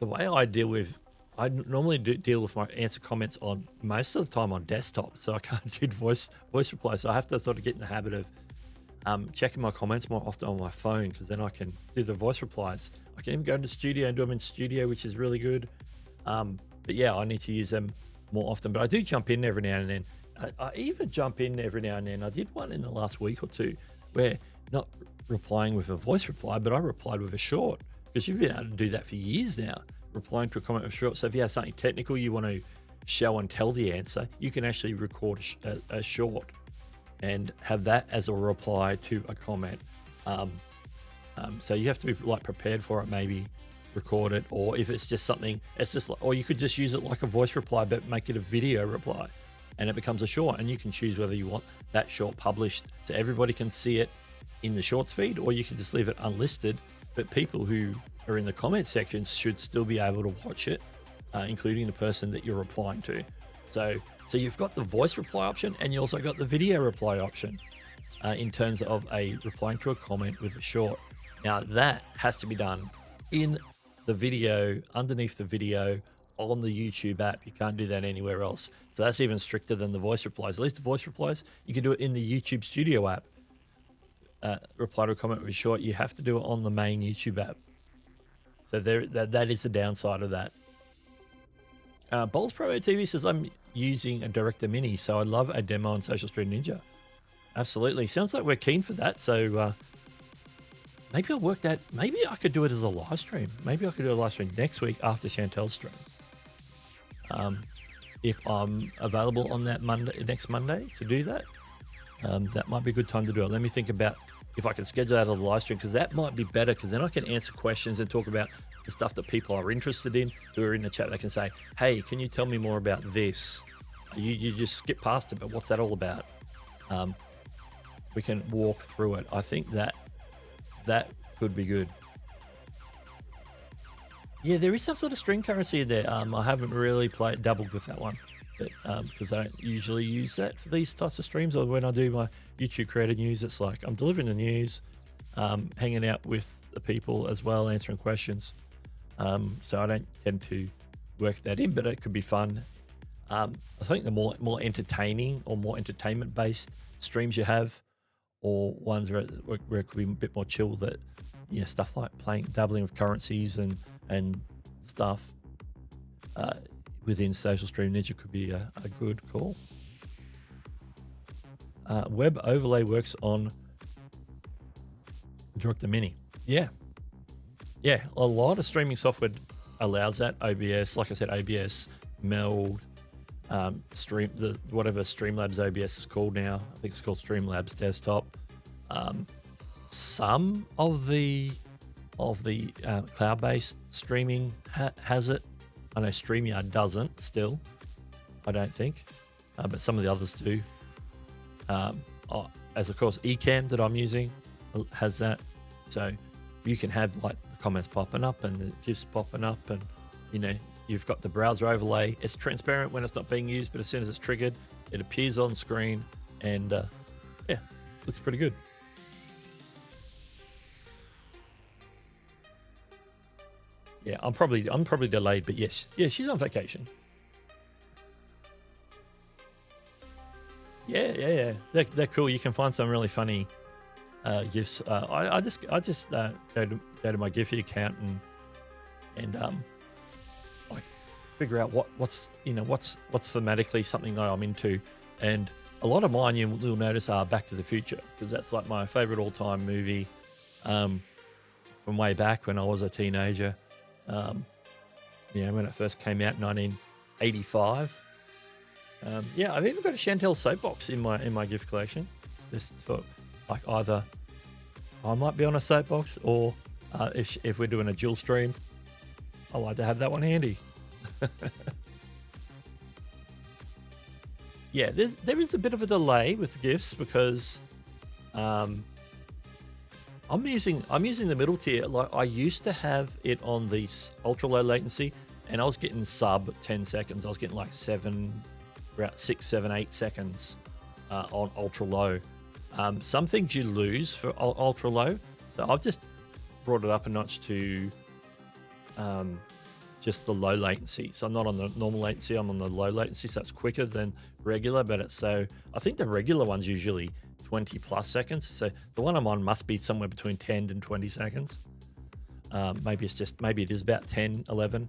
I deal with, I normally deal with my answer comments on most of the time on desktop, so I can't do voice reply. So I have to sort of get in the habit of checking my comments more often on my phone, because then I can do the voice replies. I can even go into studio and do them in studio, which is really good. But yeah, I need to use them more often. But I do jump in every now and then. I even jump in every now and then. I did one in the last week or two where not replying with a voice reply, but I replied with a short, because you've been able to do that for years now, replying to a comment with short. So if you have something technical you want to show and tell the answer, you can actually record a short and have that as a reply to a comment. So you have to be like prepared for it, maybe record it, or if it's just something, it's just like, or you could just use it like a voice reply but make it a video reply and it becomes a short, and you can choose whether you want that short published so everybody can see it in the shorts feed, or you can just leave it unlisted, but people who are in the comment sections should still be able to watch it, including the person that you're replying to. So you've got the voice reply option, and you also got the video reply option in terms of a replying to a comment with a short. Now that has to be done in the video, underneath the video, on the YouTube app. You can't do that anywhere else. So that's even stricter than the voice replies. At least the voice replies, you can do it in the YouTube Studio app. Reply to a comment with a short, you have to do it on the main YouTube app. So that is the downside of that. Bowls Pro TV says, I'm using a Director Mini, so I love a demo on Social Stream Ninja. Absolutely. Sounds like we're keen for that. So maybe I'll work that. Maybe I could do it as a live stream. Maybe I could do a live stream next week after Chantelle's stream. If I'm available on that next Monday to do that, that might be a good time to do it. Let me think about if I can schedule out a live stream, because that might be better, because then I can answer questions and talk about the stuff that people are interested in who are in the chat. They can say, hey, can you tell me more about this? You just skip past it, but what's that all about? We can walk through it. I think that could be good. Yeah, there is some sort of string currency in there. I haven't really dabbled with that one, but because I don't usually use that for these types of streams, or when I do my YouTube creator news, it's like I'm delivering the news, hanging out with the people as well, answering questions. So I don't tend to work that in, but it could be fun. I think the more entertaining or more entertainment based streams you have, or ones where it could be a bit more chill, that stuff like dabbling with currencies and stuff within social stream ninja could be a good call. Web overlay works on Director Mini. Yeah, a lot of streaming software allows that. OBS, like I said, OBS, Meld, whatever Streamlabs OBS is called now. I think it's called Streamlabs Desktop. Some of the cloud-based streaming has it. I know StreamYard doesn't still, I don't think, but some of the others do. As of course, Ecamm that I'm using has that, so you can have like the comments popping up and the GIFs popping up, and you've got the browser overlay. It's transparent when it's not being used, but as soon as it's triggered, it appears on screen, and looks pretty good. Yeah, I'm probably delayed, but yes, she's on vacation. Yeah. They're cool. You can find some really funny GIFs. I just go to my Giphy account and like figure out what's thematically something that I'm into, and a lot of mine you'll notice are Back to the Future, because that's like my favorite all-time movie from way back when I was a teenager. When it first came out in 1985. I've even got a Chantelle soapbox in my gift collection, just for like either I might be on a soapbox, or if we're doing a dual stream, I like to have that one handy. Yeah, there is a bit of a delay with gifts because I'm using the middle tier. Like I used to have it on the ultra low latency, and I was getting sub 10 seconds. I was getting like 6, 7, 8 seconds on ultra low. Some things you lose for ultra low, so I've just brought it up a notch to just the low latency. So I'm not on the normal latency, I'm on the low latency, so it's quicker than regular, but I think the regular one's usually 20 plus seconds, so the one I'm on must be somewhere between 10 and 20 seconds. Maybe it is about 10, 11.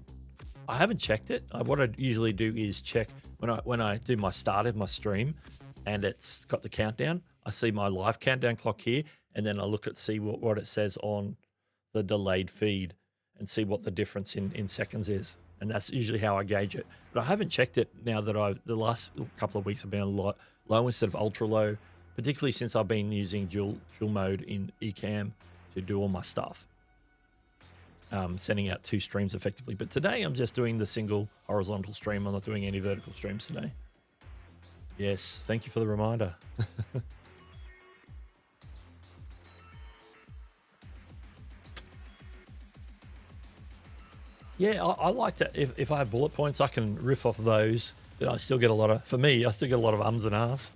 I haven't checked it. What I usually do is check when I do my start of my stream and it's got the countdown. I see my live countdown clock here, and then I look at see what it says on the delayed feed and see what the difference in seconds is. And that's usually how I gauge it. But I haven't checked it now that the last couple of weeks have been a lot low instead of ultra low, particularly since I've been using dual mode in Ecamm to do all my stuff. Sending out 2 streams effectively. But today I'm just doing the single horizontal stream. I'm not doing any vertical streams today. Yes, thank you for the reminder. Yeah, I like to, if I have bullet points, I can riff off those, but I still get a lot of ums and ahs.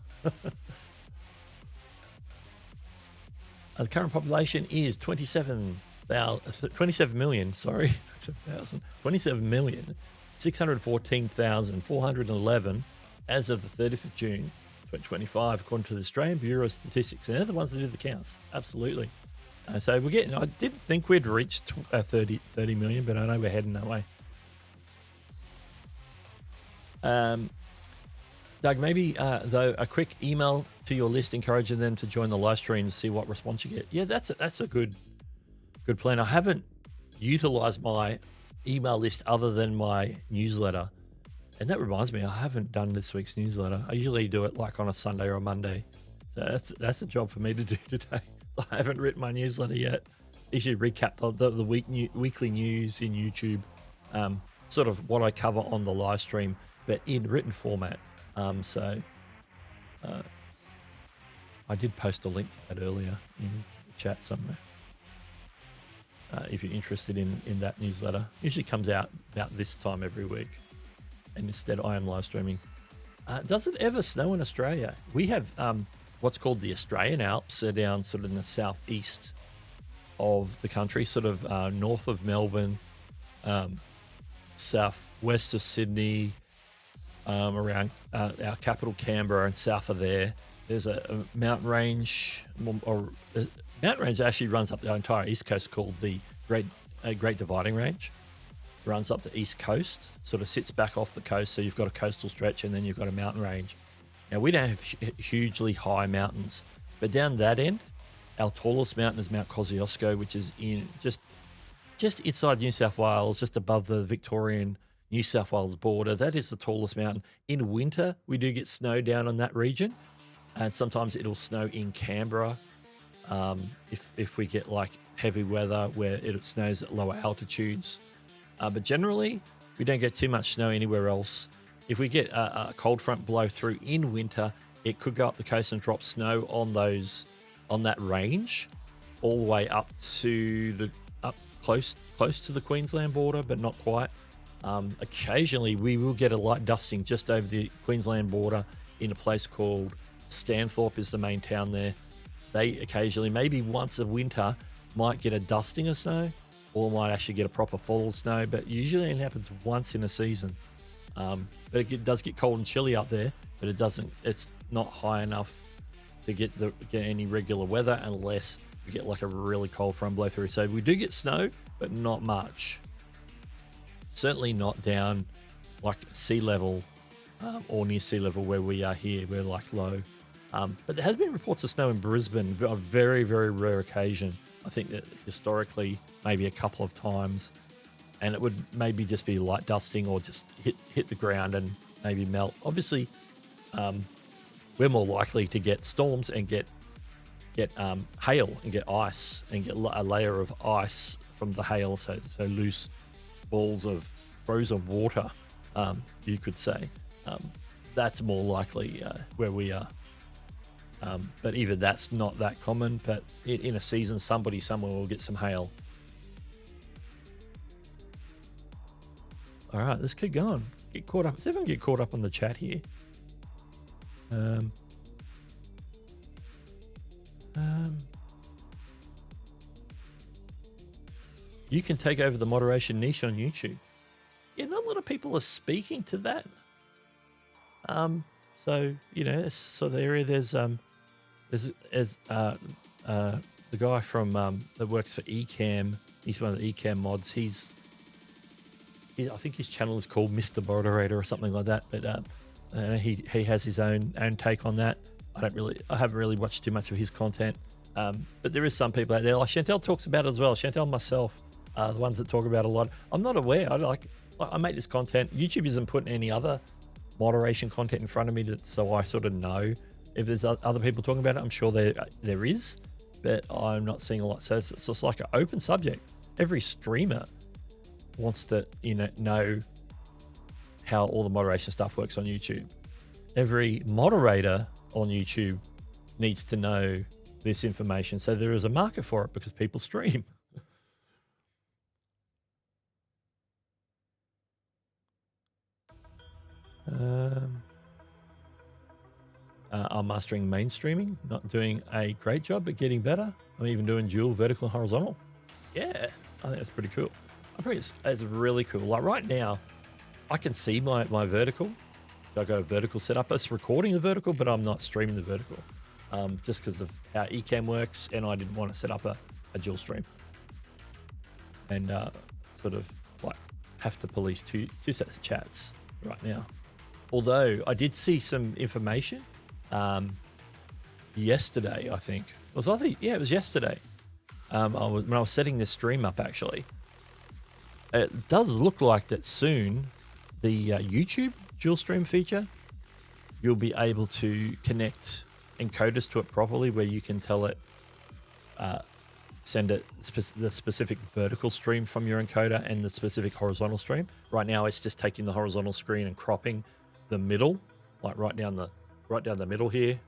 The current population is 27,614,411 as of the 30th of June 2025, according to the Australian Bureau of Statistics. And they're the ones that do the counts. Absolutely. So I didn't think we'd reached 30 million, but I know we're heading that way. Doug, maybe though a quick email to your list encouraging them to join the live stream to see what response you get. Yeah, that's a good plan. I haven't utilized my email list other than my newsletter, and that reminds me, I haven't done this week's newsletter. I usually do it like on a Sunday or a Monday, so that's a job for me to do today. I haven't written my newsletter yet. Usually recap the weekly news in YouTube, sort of what I cover on the live stream, but in written format. I did post a link to that earlier in the chat somewhere. If you're interested in that newsletter, usually comes out about this time every week, and instead I am live streaming. Does it ever snow in Australia? We have what's called the Australian Alps. They're down sort of in the southeast of the country, sort of north of Melbourne, southwest of Sydney, around our capital Canberra and south of there. There's a mountain range, or mountain range actually runs up the entire east coast called the Great Dividing Range. Runs up the east coast, sort of sits back off the coast, so you've got a coastal stretch and then you've got a mountain range. Now, we don't have hugely high mountains, but down that end, our tallest mountain is Mount Kosciuszko, which is in just inside New South Wales, just above the Victorian New South Wales border. That is the tallest mountain. In winter, we do get snow down on that region, and sometimes it'll snow in Canberra if we get like heavy weather where it snows at lower altitudes. But generally, we don't get too much snow anywhere else. If we get a cold front blow through in winter, it could go up the coast and drop snow on that range, all the way up to close to the Queensland border, but not quite. Occasionally, we will get a light dusting just over the Queensland border in a place called Stanthorpe is the main town there. They occasionally, maybe once a winter, might get a dusting of snow, or might actually get a proper fall of snow, but usually it happens once in a season. But it does get cold and chilly up there, but it's not high enough to get any regular weather unless we get like a really cold front blow through. So we do get snow, but not much. Certainly not down like sea level or near sea level where we are here. We're like low. But there has been reports of snow in Brisbane on a very, very rare occasion. I think that historically, maybe a couple of times, and it would maybe just be light dusting or just hit the ground and maybe melt. Obviously, we're more likely to get storms and get hail and get ice and get a layer of ice from the hail, so loose balls of frozen water, you could say. That's more likely where we are. But even that's not that common, but in a season, somebody somewhere will get some hail. All right, let's keep going. Get caught up. Let's see if I can get caught up on the chat here. You can take over the moderation niche on YouTube. Yeah, not a lot of people are speaking to that. So there's the guy from that works for Ecamm. He's one of the Ecamm mods. I think his channel is called Mr. Moderator or something like that. But he has his own take on that. I haven't really watched too much of his content. But there is some people out there. Like Chantelle talks about it as well. Chantelle and myself are the ones that talk about it a lot. I'm not aware. I make this content. YouTube isn't putting any other moderation content in front of me, so I sort of know if there's other people talking about it. I'm sure there is, but I'm not seeing a lot. So it's just like an open subject. Every streamer wants to know how all the moderation stuff works on YouTube. Every moderator on YouTube needs to know this information. So there is a market for it because people stream. I'm mastering mainstreaming, not doing a great job, but getting better. I'm even doing dual vertical and horizontal. Yeah, I think that's pretty cool. I think it's really cool. Like right now, I can see my vertical. I got a vertical set up. It's recording the vertical, but I'm not streaming the vertical. Just because of how Ecamm works, and I didn't want to set up a dual stream. And sort of like have to police two sets of chats right now. Although I did see some information yesterday, I think. It was yesterday. When I was setting this stream up, actually. It does look like that soon the YouTube dual stream feature, you'll be able to connect encoders to it properly, where you can tell it, send it the specific vertical stream from your encoder and the specific horizontal stream. Right now, it's just taking the horizontal screen and cropping the middle, like right down the middle here.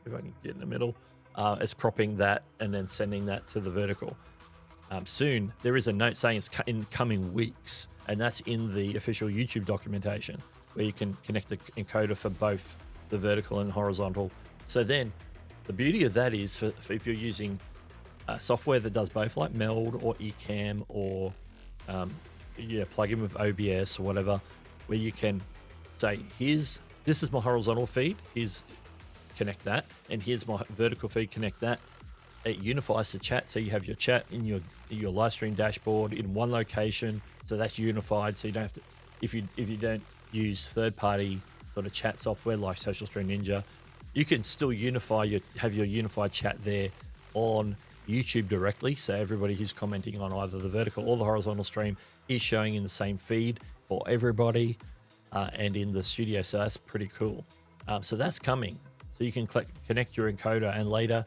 If I can get in the middle, it's cropping that and then sending that to the vertical. Soon, there is a note saying it's in coming weeks, and that's in the official YouTube documentation, where you can connect the encoder for both the vertical and horizontal. So then, the beauty of that is for if you're using software that does both, like Meld or Ecamm or plug in with OBS or whatever, where you can say, this is my horizontal feed, connect that, and here's my vertical feed, connect that. It unifies the chat, so you have your chat in your live stream dashboard in one location, so that's unified. So you don't have to, if you don't use third-party sort of chat software like Social Stream Ninja, you can still have your unified chat there on YouTube directly. So everybody who's commenting on either the vertical or the horizontal stream is showing in the same feed for everybody, and in the studio. So that's pretty cool. So that's coming. So you can connect your encoder, and later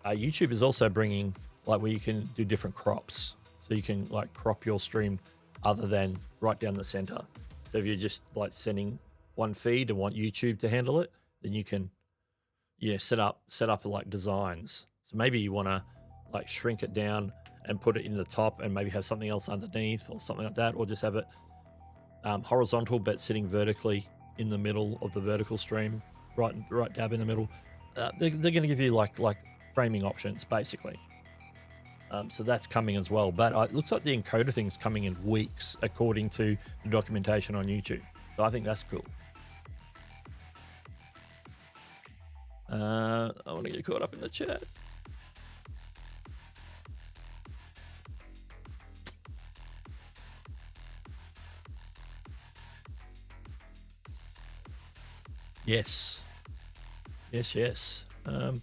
YouTube is also bringing where you can do different crops. So you can crop your stream other than right down the center. So if you're just sending one feed and want YouTube to handle it, then you can set up designs. So maybe you want to shrink it down and put it in the top, and maybe have something else underneath or something like that, or just have it horizontal but sitting vertically in the middle of the vertical stream, right dab in the middle. They're going to give you like framing options basically. So that's coming as well, but it looks like the encoder thing's coming in weeks according to the documentation on YouTube. So I think that's cool. I want to get caught up in the chat. Yes. You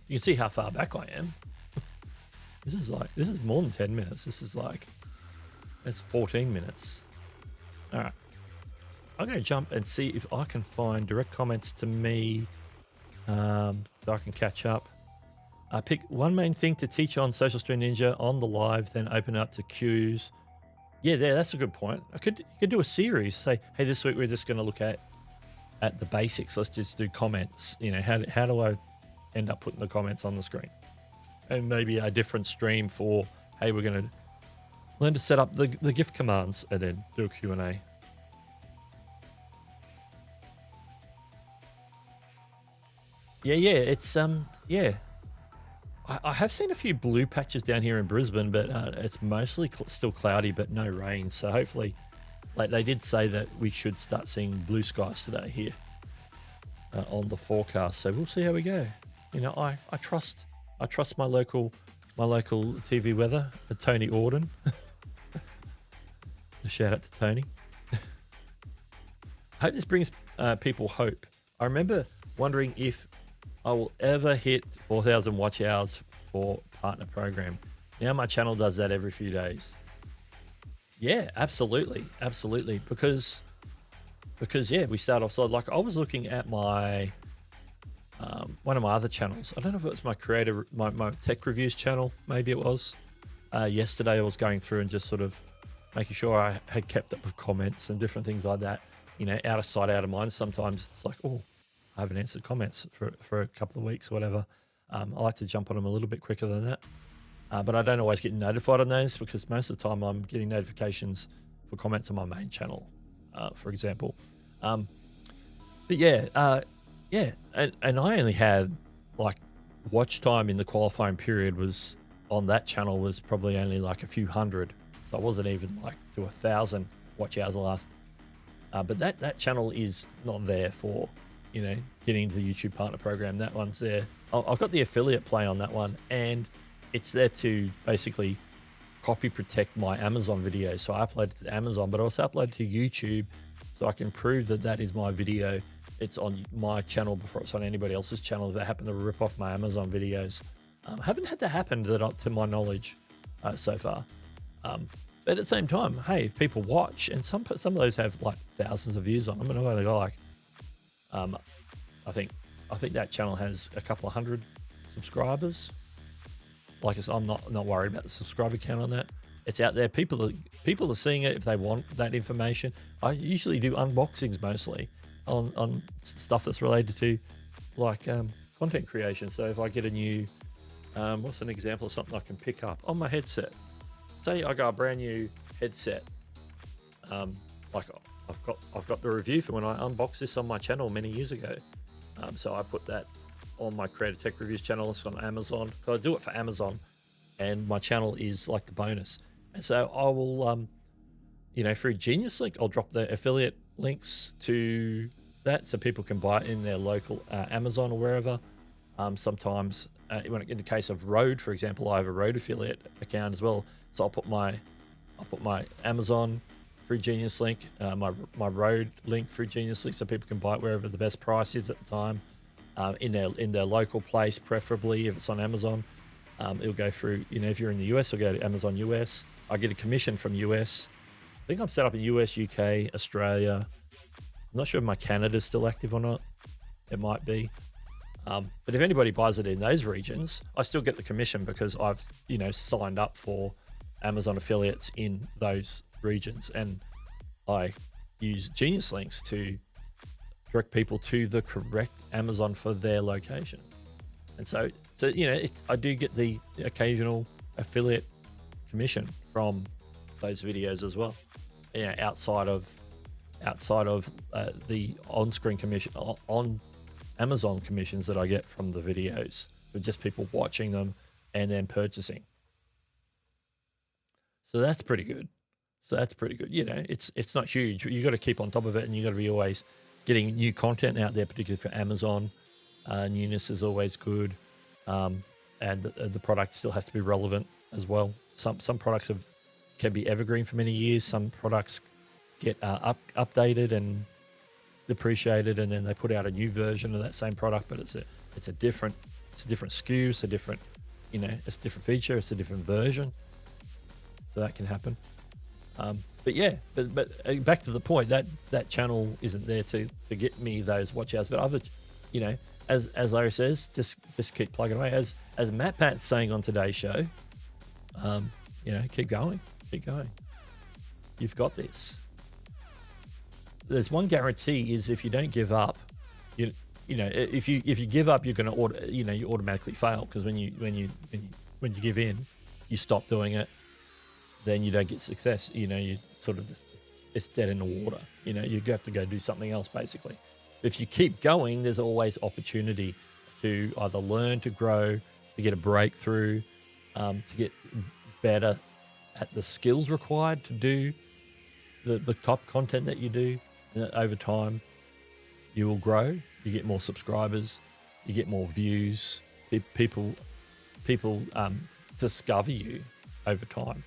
can see how far back I am. This is more than 10 minutes. That's 14 minutes. All right. I'm going to jump and see if I can find direct comments to me, so I can catch up. I pick one main thing to teach on Social Stream Ninja on the live, then open up to queues. Yeah, that's a good point. You could do a series. Say, hey, this week we're just going to look at the basics. Let's just do comments. How do I end up putting the comments on the screen? And maybe a different stream for, hey, we're going to learn to set up the GIF commands, and then do a Q&A. It's I have seen a few blue patches down here in Brisbane, but it's mostly still cloudy, but no rain. So hopefully, they did say that we should start seeing blue skies today here on the forecast. So we'll see how we go. I trust my local TV weather, Tony Auden. A shout out to Tony. I hope this brings people hope. I remember wondering if I will ever hit 4,000 watch hours for partner program. Now my channel does that every few days. Yeah, absolutely. Because we start off. So I was looking at my one of my other channels. I don't know if it was my tech reviews channel. Maybe it was. Yesterday I was going through and just sort of making sure I had kept up with comments and different things like that. Out of sight, out of mind. Sometimes it's like, oh, I haven't answered comments for a couple of weeks or whatever. I like to jump on them a little bit quicker than that. But I don't always get notified on those, because most of the time I'm getting notifications for comments on my main channel, for example. And I only had watch time in the qualifying period was on that channel was probably only a few hundred. So I wasn't even to 1,000 watch hours last. But that channel is not there for, getting into the YouTube partner program. That one's there. I've got the affiliate play on that one, and it's there to basically copy protect my Amazon videos. So I upload it to Amazon, but I also upload it to YouTube, so I can prove that is my video. It's on my channel before it's on anybody else's channel if they happen to rip off my Amazon videos. Haven't had that happen to my knowledge so far. But at the same time, hey, if people watch, and some of those have thousands of views on them, and I've only got I think that channel has a couple of hundred subscribers. I'm not worried about the subscriber count on that. It's out there. People are seeing it if they want that information. I usually do unboxings mostly on stuff that's related to content creation. So if I get a new, what's an example of something I can pick up on my headset? Say I got a brand new headset. I've got the review for when I unboxed this on my channel many years ago. So I put that on my Creative Tech Reviews channel. It's on Amazon. So I do it for Amazon, and my channel is the bonus. And so I will, through Genius Link, I'll drop the affiliate links to that so people can buy it in their local Amazon or wherever. Sometimes, in the case of Rode, for example, I have a Rode affiliate account as well. So I'll put my Amazon through Genius Link, my Rode link through Genius Link, so people can buy it wherever the best price is at the time, in their local place, preferably if it's on Amazon. It'll go through, if you're in the US, it'll go to Amazon US. I get a commission from US. I think I'm set up in US, UK, Australia. I'm not sure if my Canada's still active or not. It might be. But if anybody buys it in those regions, I still get the commission because I've, signed up for Amazon affiliates in those regions, and I use Genius Links to direct people to the correct Amazon for their location. And so I do get the occasional affiliate commission from those videos as well. Outside of the on-screen commission on Amazon commissions that I get from the videos for just people watching them and then purchasing. So that's pretty good. It's not huge, but you got to keep on top of it, and you got to be always getting new content out there, particularly for Amazon. Newness is always good, and the product still has to be relevant as well. Some products can be evergreen for many years. Some products get updated and depreciated, and then they put out a new version of that same product, but it's a different SKU, it's a different feature, it's a different version. So that can happen. But back to the point, that channel isn't there to get me those watch hours. But other, as Larry says, just keep plugging away. As Matt Pat's saying on today's show, keep going. You've got this. There's one guarantee is if you don't give up, if you give up, you're going to you automatically fail, because when you give in, you stop doing it, then you don't get success. You sort of it's dead in the water. You have to go do something else basically. If you keep going, there's always opportunity to either learn, to grow, to get a breakthrough, to get better at the skills required to do the top content that you do. Over time, you will grow. You get more subscribers. You get more views. People discover you over time.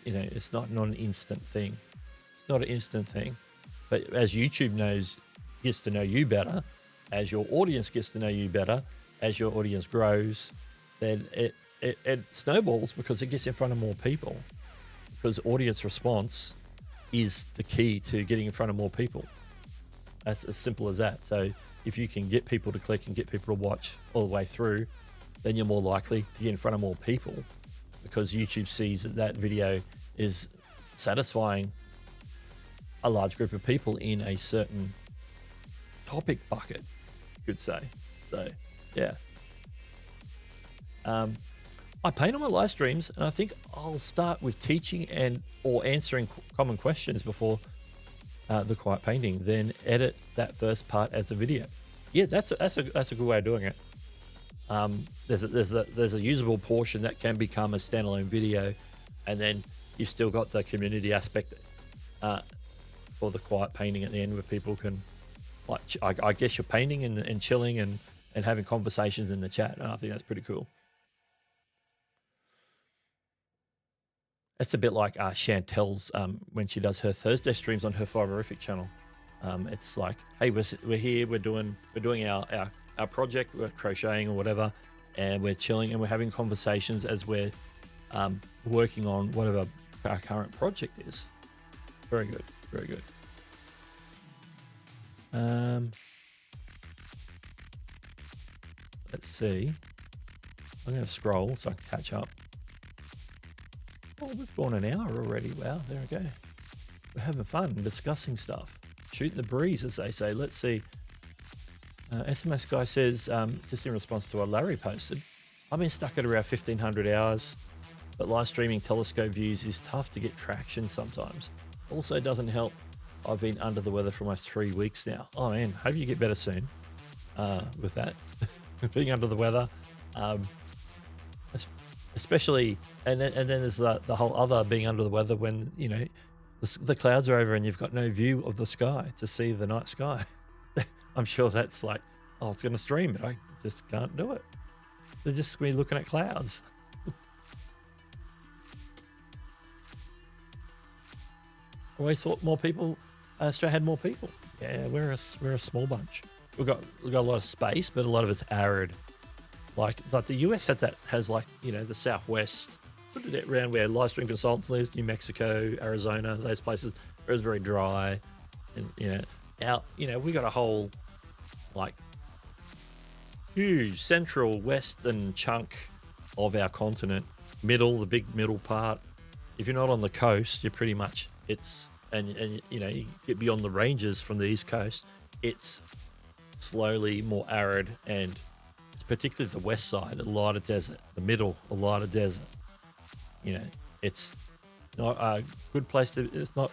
It's not an instant thing. It's not an instant thing. But as YouTube gets to know you better, as your audience gets to know you better, as your audience grows, then it snowballs because it gets in front of more people. Because audience response is the key to getting in front of more people. That's as simple as that. So if you can get people to click and get people to watch all the way through, then you're more likely to get in front of more people, because YouTube sees that video is satisfying a large group of people in a certain topic bucket, you could say. So, yeah. I paint on my live streams, and I think I'll start with teaching or answering common questions before the quiet painting, then edit that first part as a video. Yeah, that's a good way of doing it. There's a usable portion that can become a standalone video, and then you've still got the community aspect for the quiet painting at the end, where people can, I guess you're painting and chilling and having conversations in the chat, and I think that's pretty cool. It's a bit like Chantelle's when she does her Thursday streams on her Fiberific channel. It's like, hey, we're here, we're doing our project, we're crocheting or whatever, and we're chilling and we're having conversations as we're working on whatever our current project is. Very good, very good. Let's see. I'm going to scroll so I can catch up. Oh, we've gone an hour already. Wow, there we go. We're having fun discussing stuff. Shooting the breeze, as they say. Let's see. SMS guy says, just in response to what Larry posted, I've been stuck at around 1,500 hours, but live streaming telescope views is tough to get traction sometimes. Also doesn't help. I've been under the weather for almost 3 weeks now. Oh man, hope you get better soon with that. Being under the weather. Especially, and then there's the whole other being under the weather when, the clouds are over and you've got no view of the sky to see the night sky. I'm sure that's like, oh, it's going to stream, but I just can't do it. They're just me looking at clouds. Always thought more people, Australia had more people. Yeah, we're a small bunch. We've got a lot of space, but a lot of it's arid. Like the US has like, you know, the Southwest, sort of around where Livestream Consultants lives, New Mexico, Arizona, those places where it's very dry. And, you know, we got a whole like huge central western chunk of our continent, the big middle part. If you're not on the coast, you're pretty much, and you know, you get beyond the ranges from the east coast, it's slowly more arid, and it's particularly the west side, a lot of desert. The middle, a lot of desert. You know, it's not a good place it's not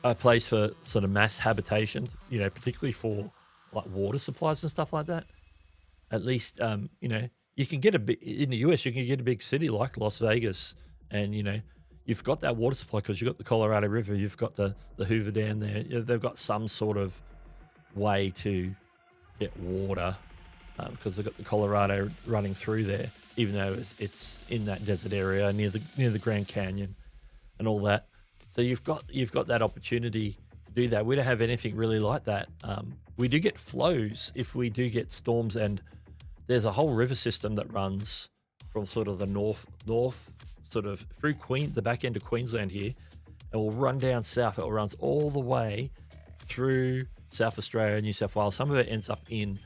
a place for sort of mass habitation, you know, particularly for like water supplies and stuff like that. At least, you know, you can get in the US, you can get a big city like Las Vegas, and, you know, you've got that water supply because you've got the Colorado River, you've got the Hoover Dam there. They've got some sort of way to get water because they've got the Colorado running through there, even though it's in that desert area near the Grand Canyon and all that. So you've got that opportunity to do that. We don't have anything really like that. We do get flows if we do get storms, and there's a whole river system that runs from sort of the north sort of through the back end of Queensland here. It will run down south. It runs all the way through South Australia, New South Wales. Some of it ends up in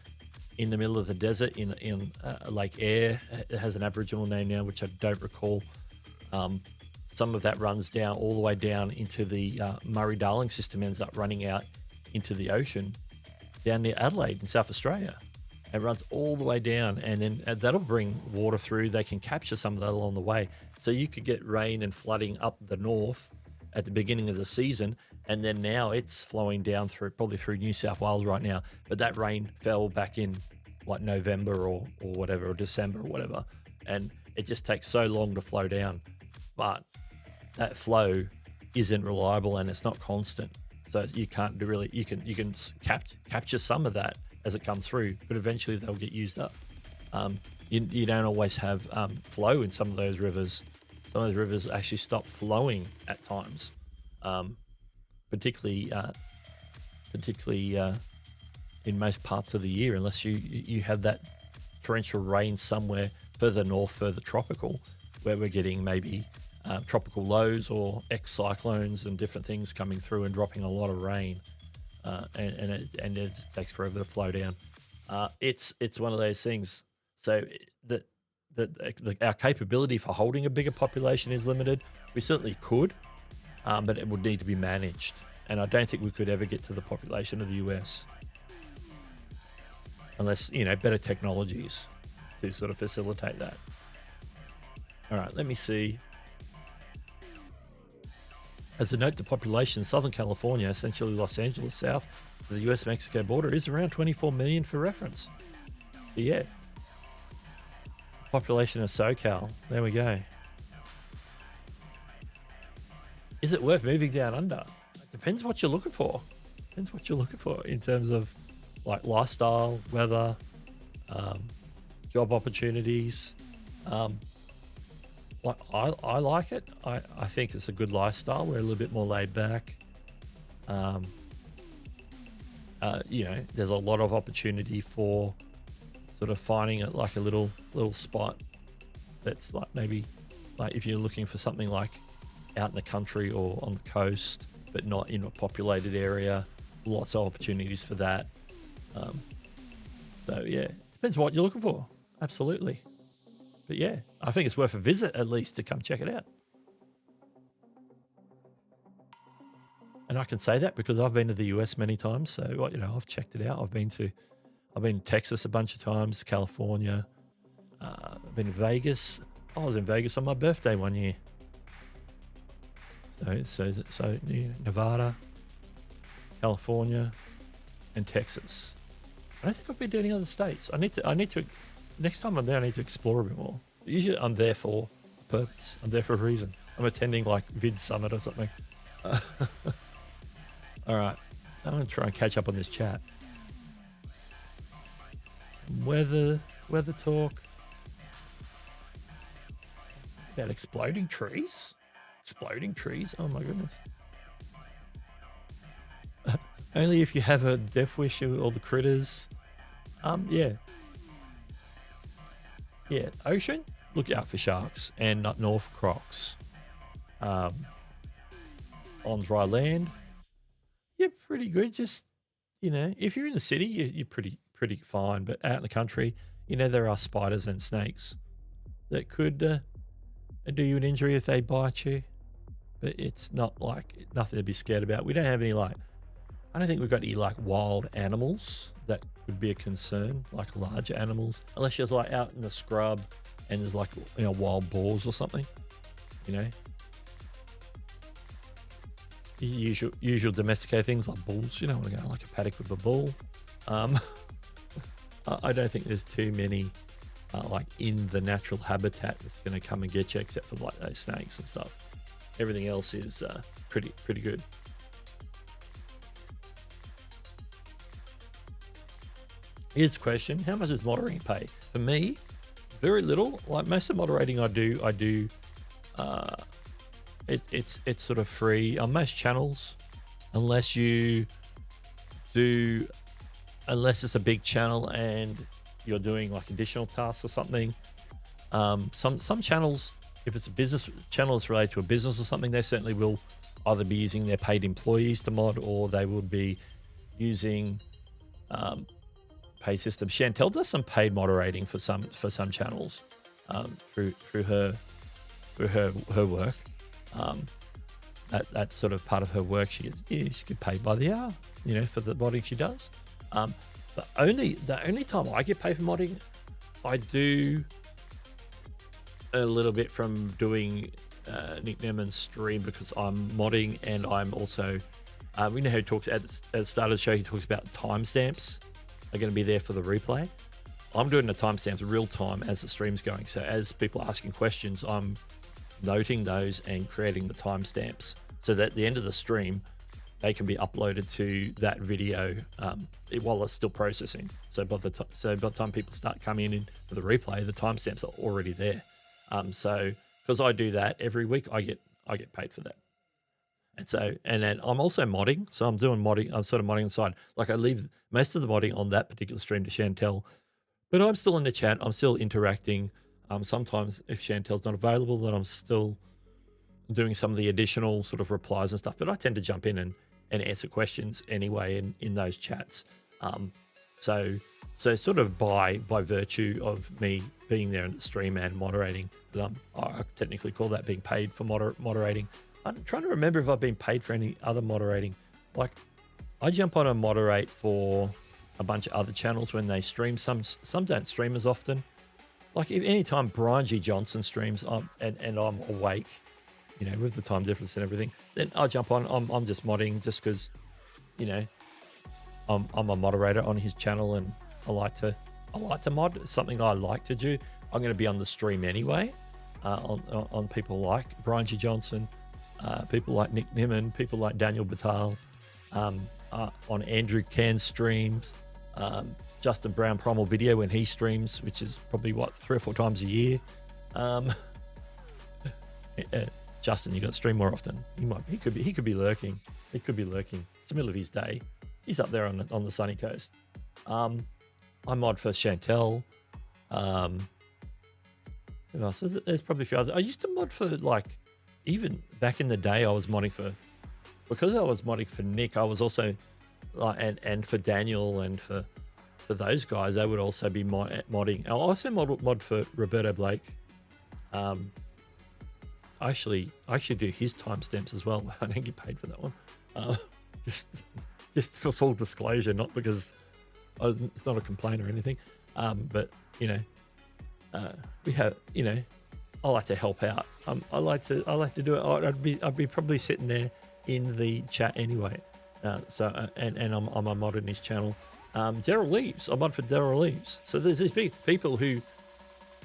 the middle of the desert in Lake Eyre. It has an Aboriginal name now, which I don't recall. Some of that runs down all the way down into the Murray-Darling system, ends up running out into the ocean down near Adelaide in South Australia. It runs all the way down, and then that'll bring water through. They can capture some of that along the way. So you could get rain and flooding up the north at the beginning of the season, and then now it's flowing down probably through New South Wales right now. But that rain fell back in like November or whatever, or December or whatever, and it just takes so long to flow down. But that flow isn't reliable and it's not constant, so you can't you can capture some of that as it comes through, but eventually they'll get used up. You don't always have flow in some of those rivers. Some of those rivers actually stop flowing at times, particularly in most parts of the year, unless you have that torrential rain somewhere further north, further tropical, where we're getting maybe tropical lows or cyclones and different things coming through and dropping a lot of rain. And it just takes forever to flow down. It's one of those things. So our capability for holding a bigger population is limited. We certainly could, but it would need to be managed. And I don't think we could ever get to the population of the US unless, you know, better technologies to sort of facilitate that. All right, let me see. As a note to population, Southern California, essentially Los Angeles south to the US-Mexico border, is around 24 million for reference. So yeah, population of SoCal, there we go. Is it worth moving down under? It depends what you're looking for. Depends what you're looking for in terms of like lifestyle, weather, job opportunities. I like it. I think it's a good lifestyle. We're a little bit more laid back. You know, there's a lot of opportunity for sort of finding it like a little spot that's like maybe like if you're looking for something like out in the country or on the coast, but not in a populated area. Lots of opportunities for that. So yeah, depends what you're looking for. Absolutely. But yeah, I think it's worth a visit at least to come check it out. And I can say that because I've been to the US many times. So, you know, I've checked it out. I've been to Texas a bunch of times, California. I've been to Vegas. I was in Vegas on my birthday one year. So Nevada, California, and Texas. I don't think I've been to any other states. I need to. Next time I'm there, I need to explore a bit more. Usually I'm there for a purpose. I'm there for a reason. I'm attending like Vid Summit or something. All right, I'm gonna try and catch up on this chat. Weather talk about exploding trees. Exploding trees. Oh my goodness. Only if you have a death wish of all the critters. Yeah. Ocean. Look out for sharks and up north crocs. On dry land, you're pretty good. Just, if you're in the city, you're pretty fine. But out in the country, there are spiders and snakes that could do you an injury if they bite you. But it's not like nothing to be scared about. We don't have any I don't think we've got any wild animals that would be a concern, like larger animals, unless you're out in the scrub and there's wild boars or something, usual domesticated things like bulls. You don't want to go a paddock with a bull. I don't think there's too many in the natural habitat that's going to come and get you, except for those snakes and stuff. Everything else is pretty good. Here's a question: how much does moderating pay? For me, very little. Most of the moderating I do. It's sort of free on most channels, unless it's a big channel and you're doing additional tasks or something. Some channels, if it's a business channel that's related to a business or something, they certainly will either be using their paid employees to mod, or they will be using pay system. Chantelle does some paid moderating for some channels through her work. That's sort of part of her work. She gets paid by the hour, for the modding she does. The only time I get paid for modding, I do a little bit from doing Nick Nemmann's stream, because I'm modding and I'm also we know how he talks at the start of the show. He talks about timestamps are going to be there for the replay. I'm doing the timestamps real time as the stream's going. So as people are asking questions, I'm noting those and creating the timestamps so that at the end of the stream, they can be uploaded to that video while it's still processing. So by the time people start coming in for the replay, the timestamps are already there. So because I do that every week, I get paid for that. And then I'm also modding. So I'm doing modding. I'm sort of modding on the side. I leave most of the modding on that particular stream to Chantelle, but I'm still in the chat. I'm still interacting. Sometimes if Chantelle's not available, then I'm still doing some of the additional sort of replies and stuff. But I tend to jump in and answer questions anyway in those chats. So sort of by virtue of me being there in the stream and moderating, I technically call that being paid for moderating. I'm trying to remember if I've been paid for any other moderating. I jump on and moderate for a bunch of other channels when they stream. Some don't stream as often. If any time Brian G. Johnson streams and I'm awake, with the time difference and everything, then I jump on. I'm just modding just because, I'm a moderator on his channel and I like to mod. It's something I like to do. I'm going to be on the stream anyway, on people like Brian G. Johnson, people like Nick Nemman, people like Daniel Batal, on Andrew Can's streams, Justin Brown Primal Video when he streams, which is probably 3 or 4 times a year. Justin, you got to stream more often. He could be lurking. He could be lurking. It's the middle of his day. He's up there on the sunny coast. I mod for Chantelle. Who else? There's probably a few others. I used to mod for even back in the day. I was modding because I was modding for Nick. I was also and for Daniel and for those guys. They would also be modding. I also mod for Roberto Blake. I actually do his timestamps as well. I don't get paid for that one. Just for full disclosure, not because it's not a complaint or anything. But we have, I like to help out. I like to do it. I'd be probably sitting there in the chat anyway. And I'm a mod in his channel. Daryl Leaves. I'm on for Daryl Leaves. So there's these big people who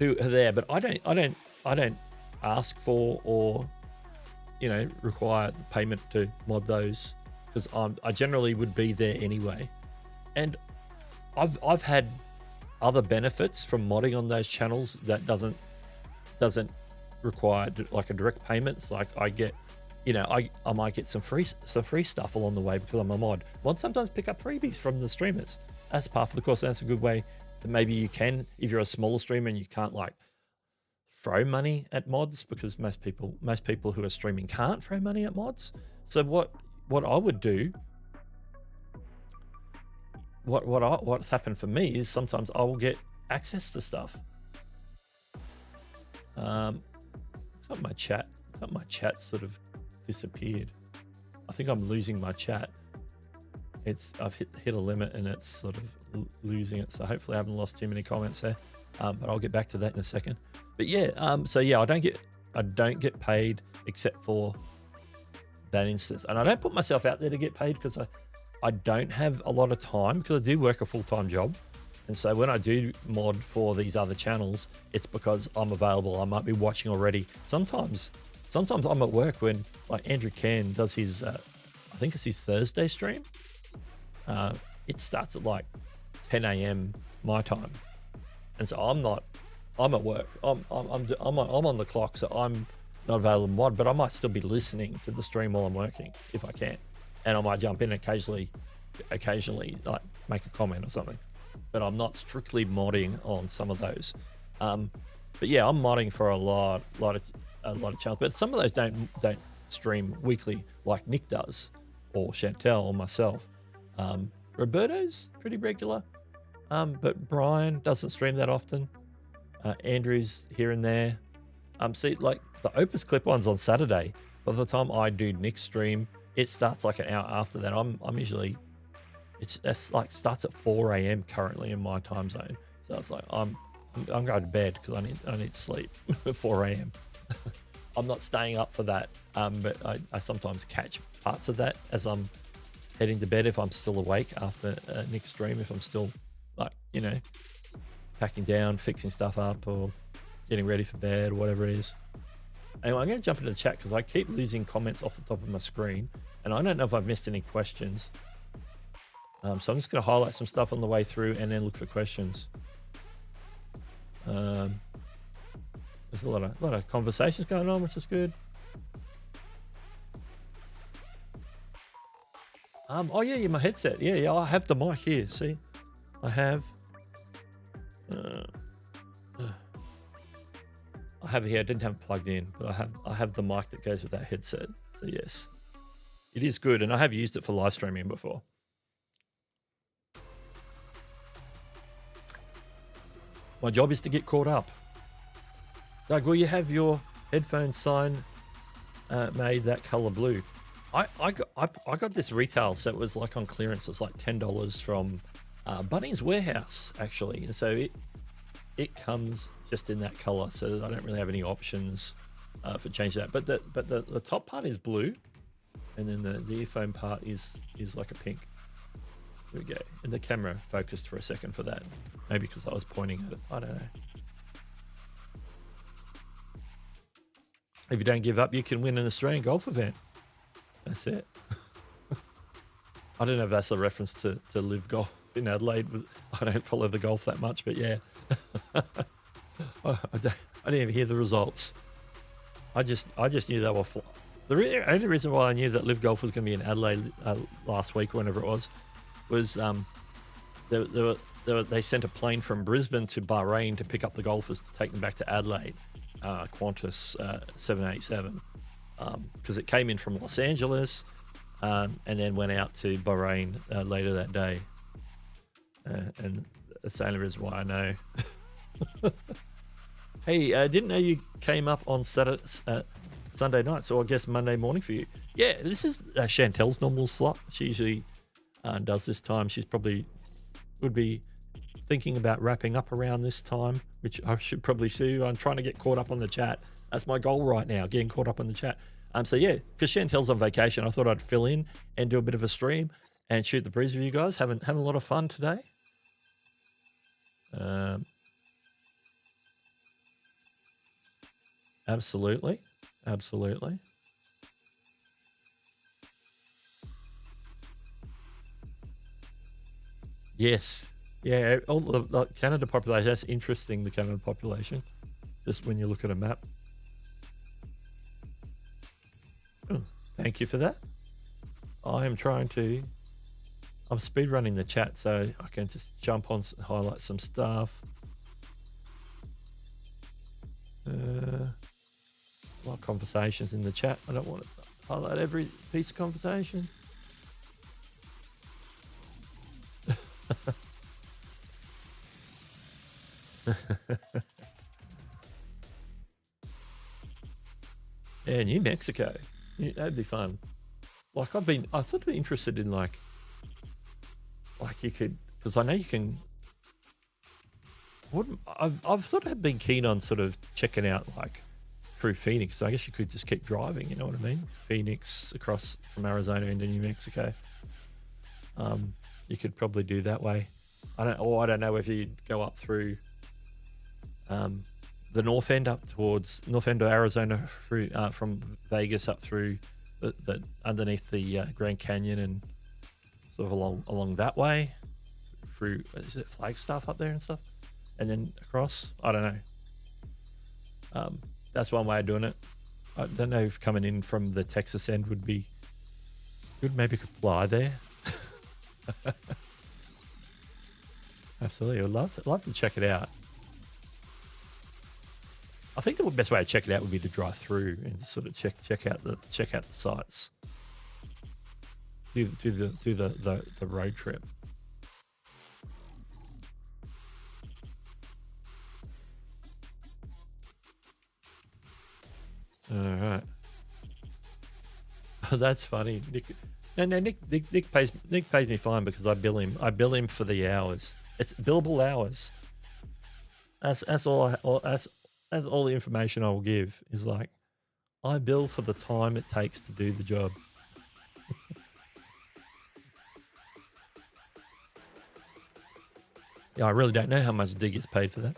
are there, but I don't ask for or require payment to mod those, because I generally would be there anyway. And I've had other benefits from modding on those channels that doesn't require like a direct payments. Like I get, I might get some free stuff along the way because I'm a mod. Mods sometimes pick up freebies from the streamers. That's part of the course. That's a good way that maybe you can, if you're a smaller streamer and you can't like throw money at mods, because most people who are streaming can't throw money at mods. So what I would do, what's happened for me is sometimes I will get access to stuff. Got my chat sort of disappeared. I think I'm losing my chat. I've hit a limit and it's sort of losing it. So hopefully I haven't lost too many comments there. But I'll get back to that in a second. But yeah, so yeah, I don't get paid except for that instance. And I don't put myself out there to get paid because I don't have a lot of time, because I do work a full-time job. And so when I do mod for these other channels, it's because I'm available. I might be watching already. Sometimes I'm at work when, like, Andrew Can does his, I think it's his Thursday stream. It starts at like 10 a.m. my time. And so I'm at work. I'm on the clock, so I'm not available to mod, but I might still be listening to the stream while I'm working if I can. And I might jump in occasionally like make a comment or something. But I'm not strictly modding on some of those. But yeah, I'm modding for a lot of channels. But some of those don't stream weekly like Nick does, or Chantelle, or myself. Roberto's pretty regular, but Brian doesn't stream that often. Andrew's here and there. See, like the Opus Clip one's on Saturday. By the time I do Nick's stream, it starts like an hour after that. I'm usually, it's like starts at 4 a.m. currently in my time zone. So it's like I'm going to bed because I need to sleep at 4 a.m. I'm not staying up for that, but I sometimes catch parts of that as I'm heading to bed if I'm still awake after Nick's stream, if I'm still like, packing down, fixing stuff up, or getting ready for bed, or whatever it is. Anyway, I'm going to jump into the chat because I keep losing comments off the top of my screen, and I don't know if I've missed any questions. So I'm just going to highlight some stuff on the way through and then look for questions. There's a lot of conversations going on, which is good. Oh yeah, my headset. Yeah, I have the mic here. See, I have. I have it here. I didn't have it plugged in, but I have the mic that goes with that headset. So yes, it is good, and I have used it for live streaming before. My job is to get caught up. Doug, will you have your headphone sign made that color blue? I got this retail set, was like on clearance. It was like $10 from Bunnings Warehouse actually. And so it comes just in that color, so I don't really have any options for changing that. But the top part is blue, and then the earphone part is like a pink. There we go. And the camera focused for a second for that. Maybe because I was pointing at it. I don't know. If you don't give up, you can win an Australian golf event. That's it. I don't know if that's a reference to Live Golf in Adelaide. I don't follow the golf that much, but yeah. I didn't even hear the results. I just knew they were. The only reason why I knew that Live Golf was going to be in Adelaide last week, or whenever it was they sent a plane from Brisbane to Bahrain to pick up the golfers to take them back to Adelaide, Qantas 787, because it came in from Los Angeles and then went out to Bahrain later that day. And that's the only reason why I know. Hey, I didn't know you came up on Sunday night, so I guess Monday morning for you. Yeah, this is Chantelle's normal slot. She usually does this time. She's probably would be thinking about wrapping up around this time, which I should probably do. I'm trying to get caught up on the chat. That's my goal right now, getting caught up on the chat. So yeah, because Chantelle's on vacation, I thought I'd fill in and do a bit of a stream and shoot the breeze with you guys. Having a lot of fun today. Absolutely. Yes. Yeah, all the Canada population, that's interesting, the Canada population, just when you look at a map. Oh, thank you for that. I'm speed running the chat so I can just jump on, highlight some stuff. A lot of conversations in the chat. I don't want to highlight every piece of conversation. Yeah, New Mexico. That'd be fun. Like I've sort of been interested in like you could, because I know you can. I've sort of been keen on sort of checking out like through Phoenix. So I guess you could just keep driving. You know what I mean? Phoenix across from Arizona into New Mexico. You could probably do that way. I don't know if you'd go up through the north end up towards north end of Arizona through from Vegas up through the underneath the Grand Canyon and sort of along that way through, is it Flagstaff up there and stuff, and then across. I don't know. That's one way of doing it. I don't know if coming in from the Texas end would be good. Maybe you could fly there. Absolutely, I'd love to check it out. I think the best way to check it out would be to drive through and sort of check out the sites. Do the road trip. All right. That's funny. Nick pays me fine because I bill him for the hours. It's billable hours. That's all the information I will give is like, I bill for the time it takes to do the job. Yeah, I really don't know how much D gets paid for that.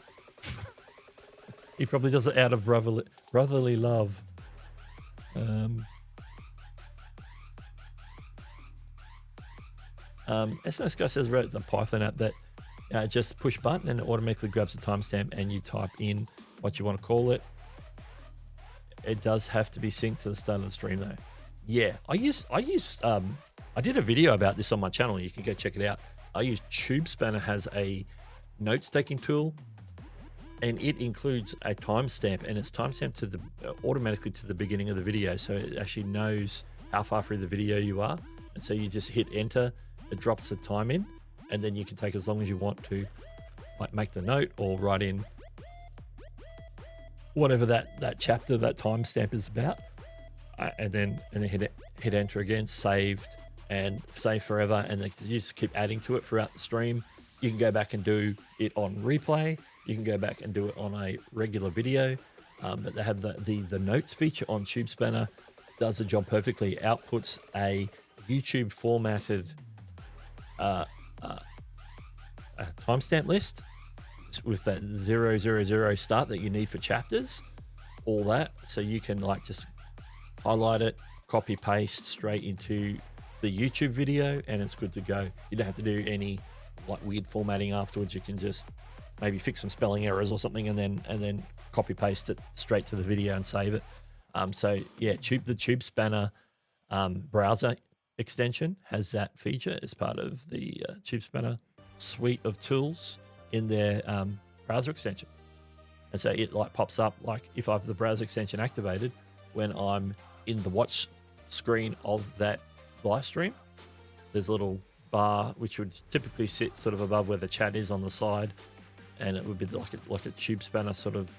He probably does it out of brotherly love. SMS Guy says wrote the Python app that just push button and it automatically grabs the timestamp and you type in what you want to call it. It does have to be synced to the start of the stream though. Yeah, I did a video about this on my channel. You can go check it out. I use TubeSpanner has a notes taking tool, and it includes a timestamp, and it's timestamped to the automatically to the beginning of the video, so it actually knows how far through the video you are, and so you just hit enter. It drops the time in, and then you can take as long as you want to, like make the note or write in whatever that chapter, that timestamp is about, and then hit enter again, saved, and save forever, and then you just keep adding to it throughout the stream. You can go back and do it on replay. You can go back and do it on a regular video, but they have the notes feature on TubeSpanner. Does the job perfectly. Outputs a YouTube formatted timestamp list with that 000 start that you need for chapters, all that, so you can like just highlight it, copy paste straight into the YouTube video, and it's good to go. You don't have to do any like weird formatting afterwards. You can just maybe fix some spelling errors or something, and then copy paste it straight to the video and save it. So yeah, the TubeSpanner browser extension has that feature as part of the TubeSpanner suite of tools in their browser extension, and so it like pops up like if I have the browser extension activated when I'm in the watch screen of that live stream. There's a little bar which would typically sit sort of above where the chat is on the side, and it would be like a TubeSpanner sort of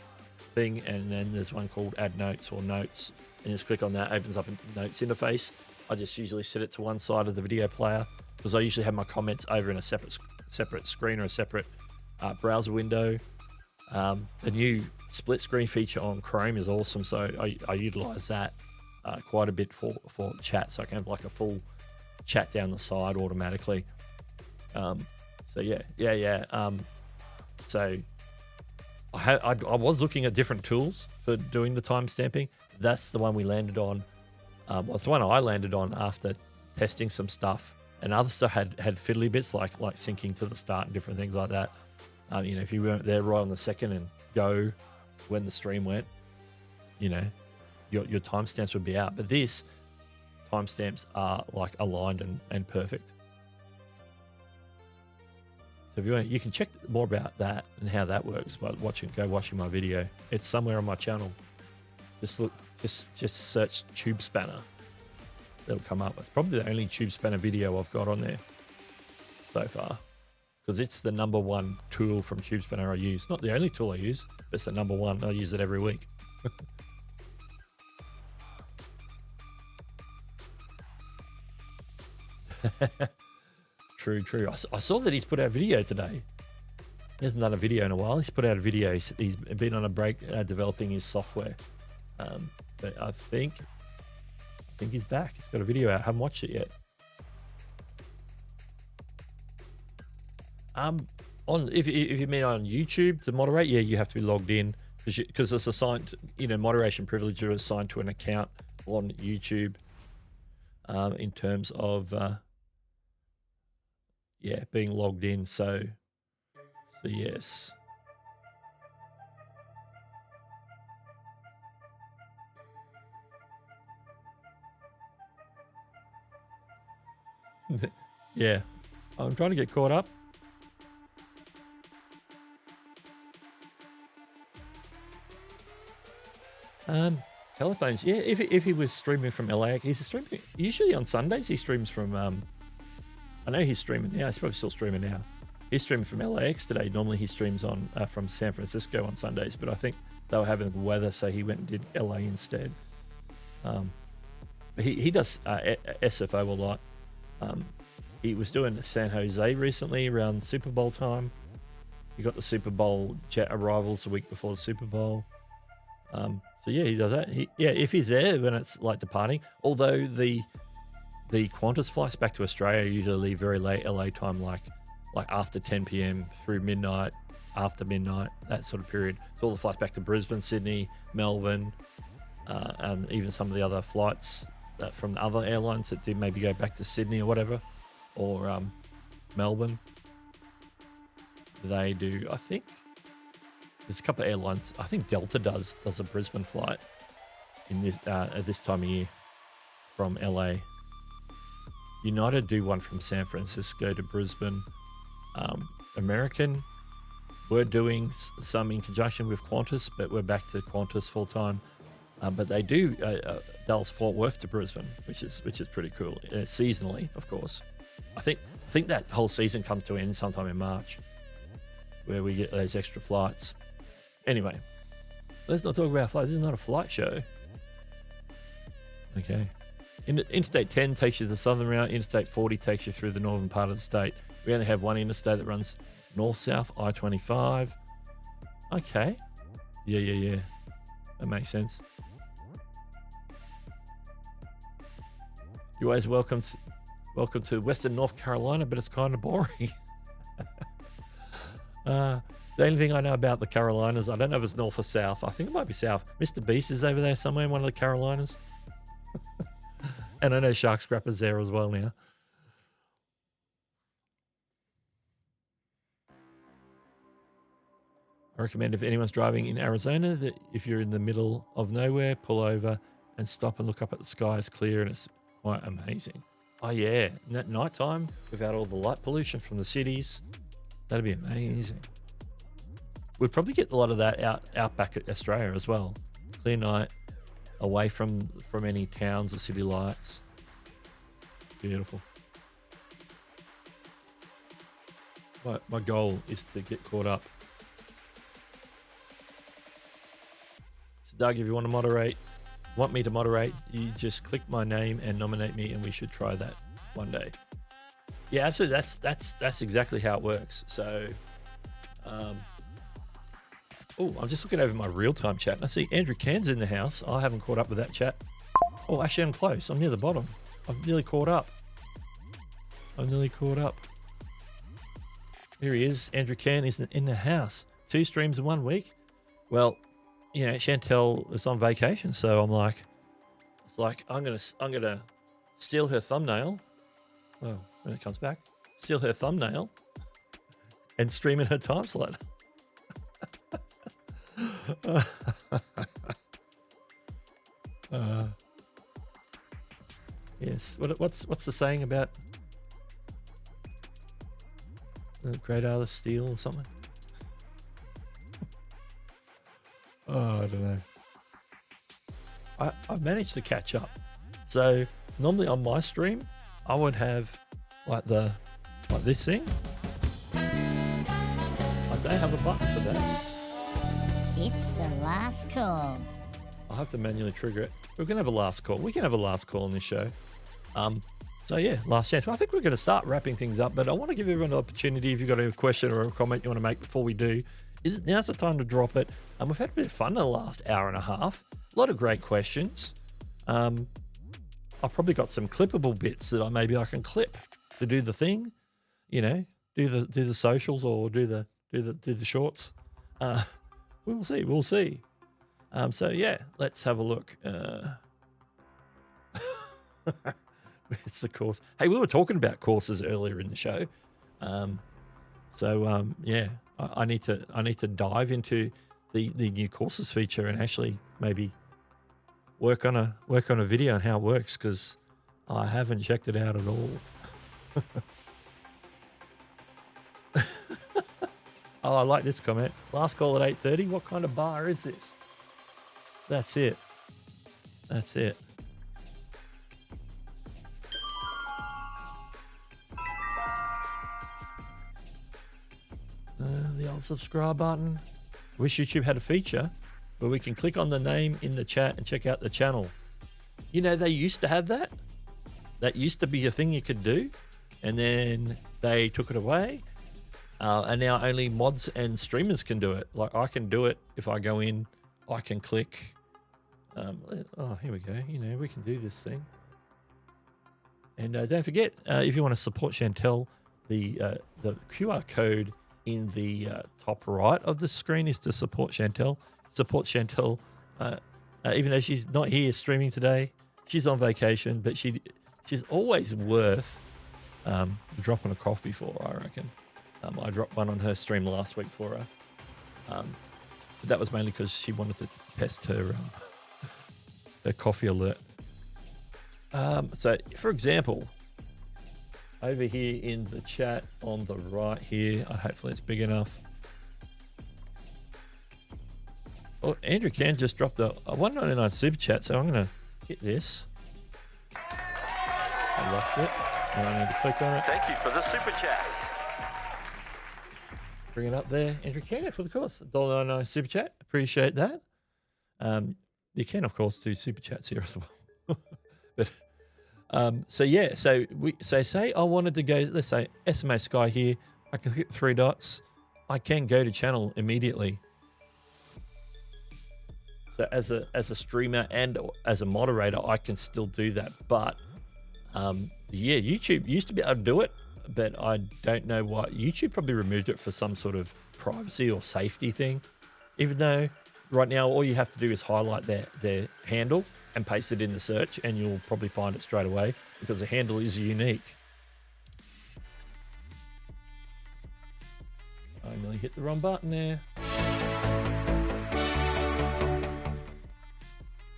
thing, and then there's one called Add Notes or Notes, and just click on that, opens up a notes interface. I just usually set it to one side of the video player because I usually have my comments over in a separate screen or a separate browser window. The new split screen feature on Chrome is awesome, so I utilize that quite a bit for chat, so I can have like a full chat down the side automatically. So so I was looking at different tools for doing the timestamping. That's the one we landed on. Well, it's the one I landed on after testing some stuff and other stuff had fiddly bits like syncing to the start and different things like that. You know, if you weren't there right on the second and go when the stream went, you know, your timestamps would be out. But this timestamps are like aligned and perfect. So if you want, you can check more about that and how that works by watching my video. It's somewhere on my channel. Just search Tube Spanner. It'll come up. It's probably the only Tube Spanner video I've got on there so far, because it's the #1 tool from Tube Spanner I use. Not the only tool I use, but it's the #1. I use it every week. True. I saw that he's put out a video today. He hasn't done a video in a while. He's put out a video. He's been on a break developing his software. But I think he's back. He's got a video out. I haven't watched it yet. If you mean on YouTube to moderate, yeah, you have to be logged in because it's assigned. You know, moderation privilege are assigned to an account on YouTube. In terms of being logged in. So yes. Yeah, I'm trying to get caught up. Telephones. Yeah, if he was streaming from LA, he's streaming usually on Sundays. He streams from. I know he's streaming now. He's probably still streaming now. He's streaming from LAX today. Normally he streams on from San Francisco on Sundays, but I think they were having the weather, so he went and did LA instead. He does SFO a lot. He was doing San Jose recently around Super Bowl time. He got the Super Bowl jet arrivals a week before the Super Bowl. So yeah, he does that. If he's there when it's like departing, although the Qantas flights back to Australia usually leave very late LA time, like after 10 p.m. through midnight, after midnight, that sort of period. So all the flights back to Brisbane, Sydney, Melbourne, and even some of the other flights from other airlines that do maybe go back to Sydney or whatever, or Melbourne. They do, I think. There's a couple of airlines. I think Delta does a Brisbane flight in this at this time of year from LA. United do one from San Francisco to Brisbane. American, we're doing some in conjunction with Qantas, but we're back to Qantas full time. But they do Dallas Fort Worth to Brisbane, which is pretty cool. Seasonally, of course. I think that whole season comes to an end sometime in March, where we get those extra flights. Anyway, let's not talk about flights. This is not a flight show. Okay. Interstate 10 takes you to the southern route. Interstate 40 takes you through the northern part of the state. We only have one interstate that runs north-south, I-25. Okay. Yeah. That makes sense. You're always welcome to Western North Carolina, but it's kind of boring. The only thing I know about the Carolinas, I don't know if it's north or south. I think it might be south. Mr. Beast is over there somewhere in one of the Carolinas. And I know Shark Scrapper's there as well now. I recommend if anyone's driving in Arizona that if you're in the middle of nowhere, pull over and stop and look up at the sky. It's clear and it's quite amazing. Oh yeah, at night time without all the light pollution from the cities, that'd be amazing. We'd probably get a lot of that out back at Australia as well. Clear night, away from any towns or city lights. Beautiful. My goal is to get caught up. So Doug, if you want me to moderate, you just click my name and nominate me, and we should try that one day. Yeah, absolutely. That's exactly how it works. So, I'm just looking over my real-time chat, and I see Andrew Cairns in the house. I haven't caught up with that chat. Oh, actually, I'm close. I'm near the bottom. I've nearly caught up. Here he is. Andrew Cairns is in the house. 2 streams in 1 week. Well, you know, Chantelle is on vacation, so I'm like, I'm gonna steal her thumbnail Well, when it comes back, steal her thumbnail and stream in her time slot. Yes. What's the saying about the great artist steal or something? Oh, I don't know. I've managed to catch up. So normally on my stream, I would have like this thing. I don't have a button for that. It's the last call. I'll have to manually trigger it. We're going to have a last call. We can have a last call on this show. So yeah, last chance. Well, I think we're going to start wrapping things up, but I want to give everyone an opportunity. If you've got a question or a comment you want to make before we do, now's the time to drop it. We've had a bit of fun in the last hour and a half. A lot of great questions. I've probably got some clippable bits that maybe I can clip to do the thing, you know, do the socials or do the shorts. We'll see. So yeah, let's have a look. It's the course. Hey, we were talking about courses earlier in the show. Yeah, I need to dive into the new courses feature and actually maybe work on a video on how it works, because I haven't checked it out at all. Oh, I like this comment. Last call at 8:30. What kind of bar is this? That's it. The old subscribe button. Wish YouTube had a feature where we can click on the name in the chat and check out the channel. You know, they used to have that. That used to be a thing you could do, and then they took it away. And now only mods and streamers can do it. Like, I can do it if I go in. I can click. Oh, here we go. You know, we can do this thing. And don't forget, if you want to support Chantelle, the QR code in the top right of the screen is to support Chantelle. Support Chantelle, even though she's not here streaming today. She's on vacation, but she's always worth dropping a coffee for, I reckon. I dropped one on her stream last week for her. But that was mainly because she wanted to test her coffee alert. So, for example, over here in the chat on the right here, hopefully it's big enough. Oh, Andrew Can just dropped a $1.99 super chat, so I'm going to hit this. I locked it, and I need to click on it. Thank you for the super chat. Bring it up there. Andrew Can for the course. $1.99 super chat. Appreciate that. You can, of course, do super chats here as well. But so say I wanted to go, let's say SMA Sky here. I can hit 3 dots. I can go to channel immediately. So as a streamer and as a moderator, I can still do that. But yeah, YouTube used to be able to do it, but I don't know why. YouTube probably removed it for some sort of privacy or safety thing. Even though right now all you have to do is highlight their handle and paste it in the search, and you'll probably find it straight away because the handle is unique. I nearly hit the wrong button there.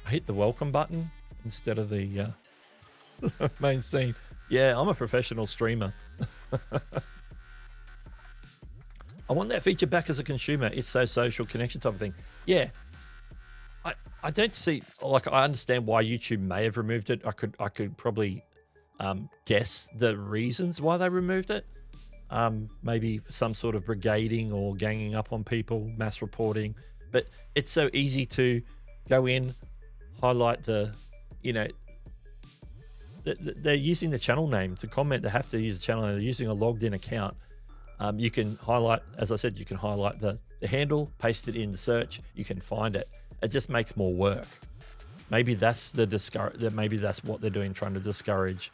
I hit the welcome button instead of the main scene. Yeah, I'm a professional streamer. I want that feature back as a consumer. It's so social connection type of thing. Yeah. I don't see, like, I understand why YouTube may have removed it. I could probably guess the reasons why they removed it. Maybe some sort of brigading or ganging up on people, mass reporting. But it's so easy to go in, highlight the, you know, they're using the channel name to comment. They have to use the channel name. They're using a logged in account. You can highlight, as I said, you can highlight the handle, paste it in the search. You can find it. It just makes more work. Maybe that's maybe that's what they're doing, trying to discourage,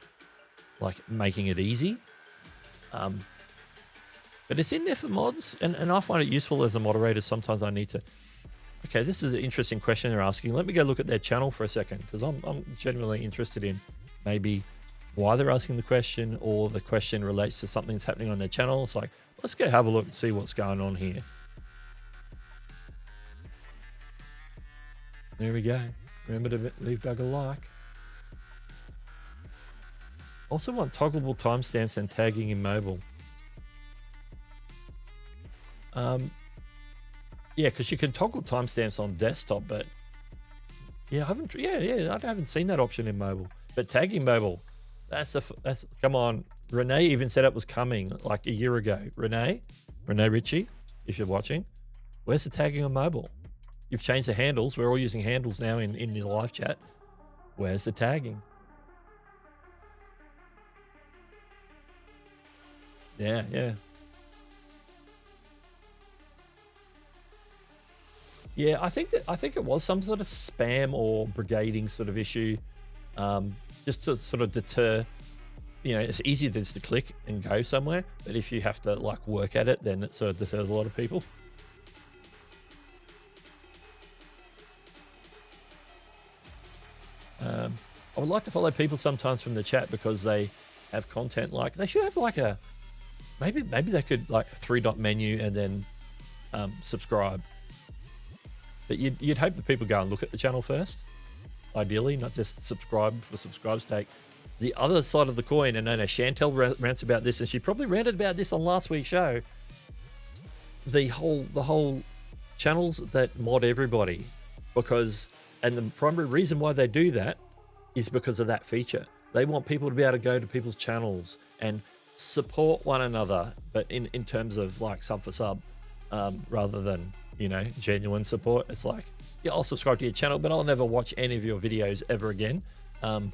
like, making it easy. But it's in there for mods, and I find it useful as a moderator. Sometimes I need to. Okay, this is an interesting question they're asking. Let me go look at their channel for a second, because I'm genuinely interested in maybe why they're asking the question, or the question relates to something that's happening on their channel. It's like, let's go have a look and see what's going on here. There we go. Remember to leave Doug a like. Also want toggleable timestamps and tagging in mobile. Yeah, because you can toggle timestamps on desktop, but yeah, I haven't seen that option in mobile. But tagging mobile, that's come on. Renee even said it was coming like a year ago. Renee Ritchie, if you're watching, where's the tagging on mobile? You've changed the handles. We're all using handles now in the live chat. Where's the tagging? Yeah. Yeah, I think it was some sort of spam or brigading sort of issue, just to sort of deter. You know, it's easier just to click and go somewhere, but if you have to like work at it, then it sort of deters a lot of people. I would like to follow people sometimes from the chat because they have content. Like they should have like a maybe they could like 3-dot menu and then subscribe. But you'd hope that people go and look at the channel first, ideally, not just subscribe for subscribe's sake. The other side of the coin, and I know Chantelle rants about this, and she probably ranted about this on last week's show. The whole channels that mod everybody, and the primary reason why they do that is because of that feature. They want people to be able to go to people's channels and support one another, but in terms of like sub for sub, rather than, you know, genuine support. It's like, yeah, I'll subscribe to your channel, but I'll never watch any of your videos ever again. But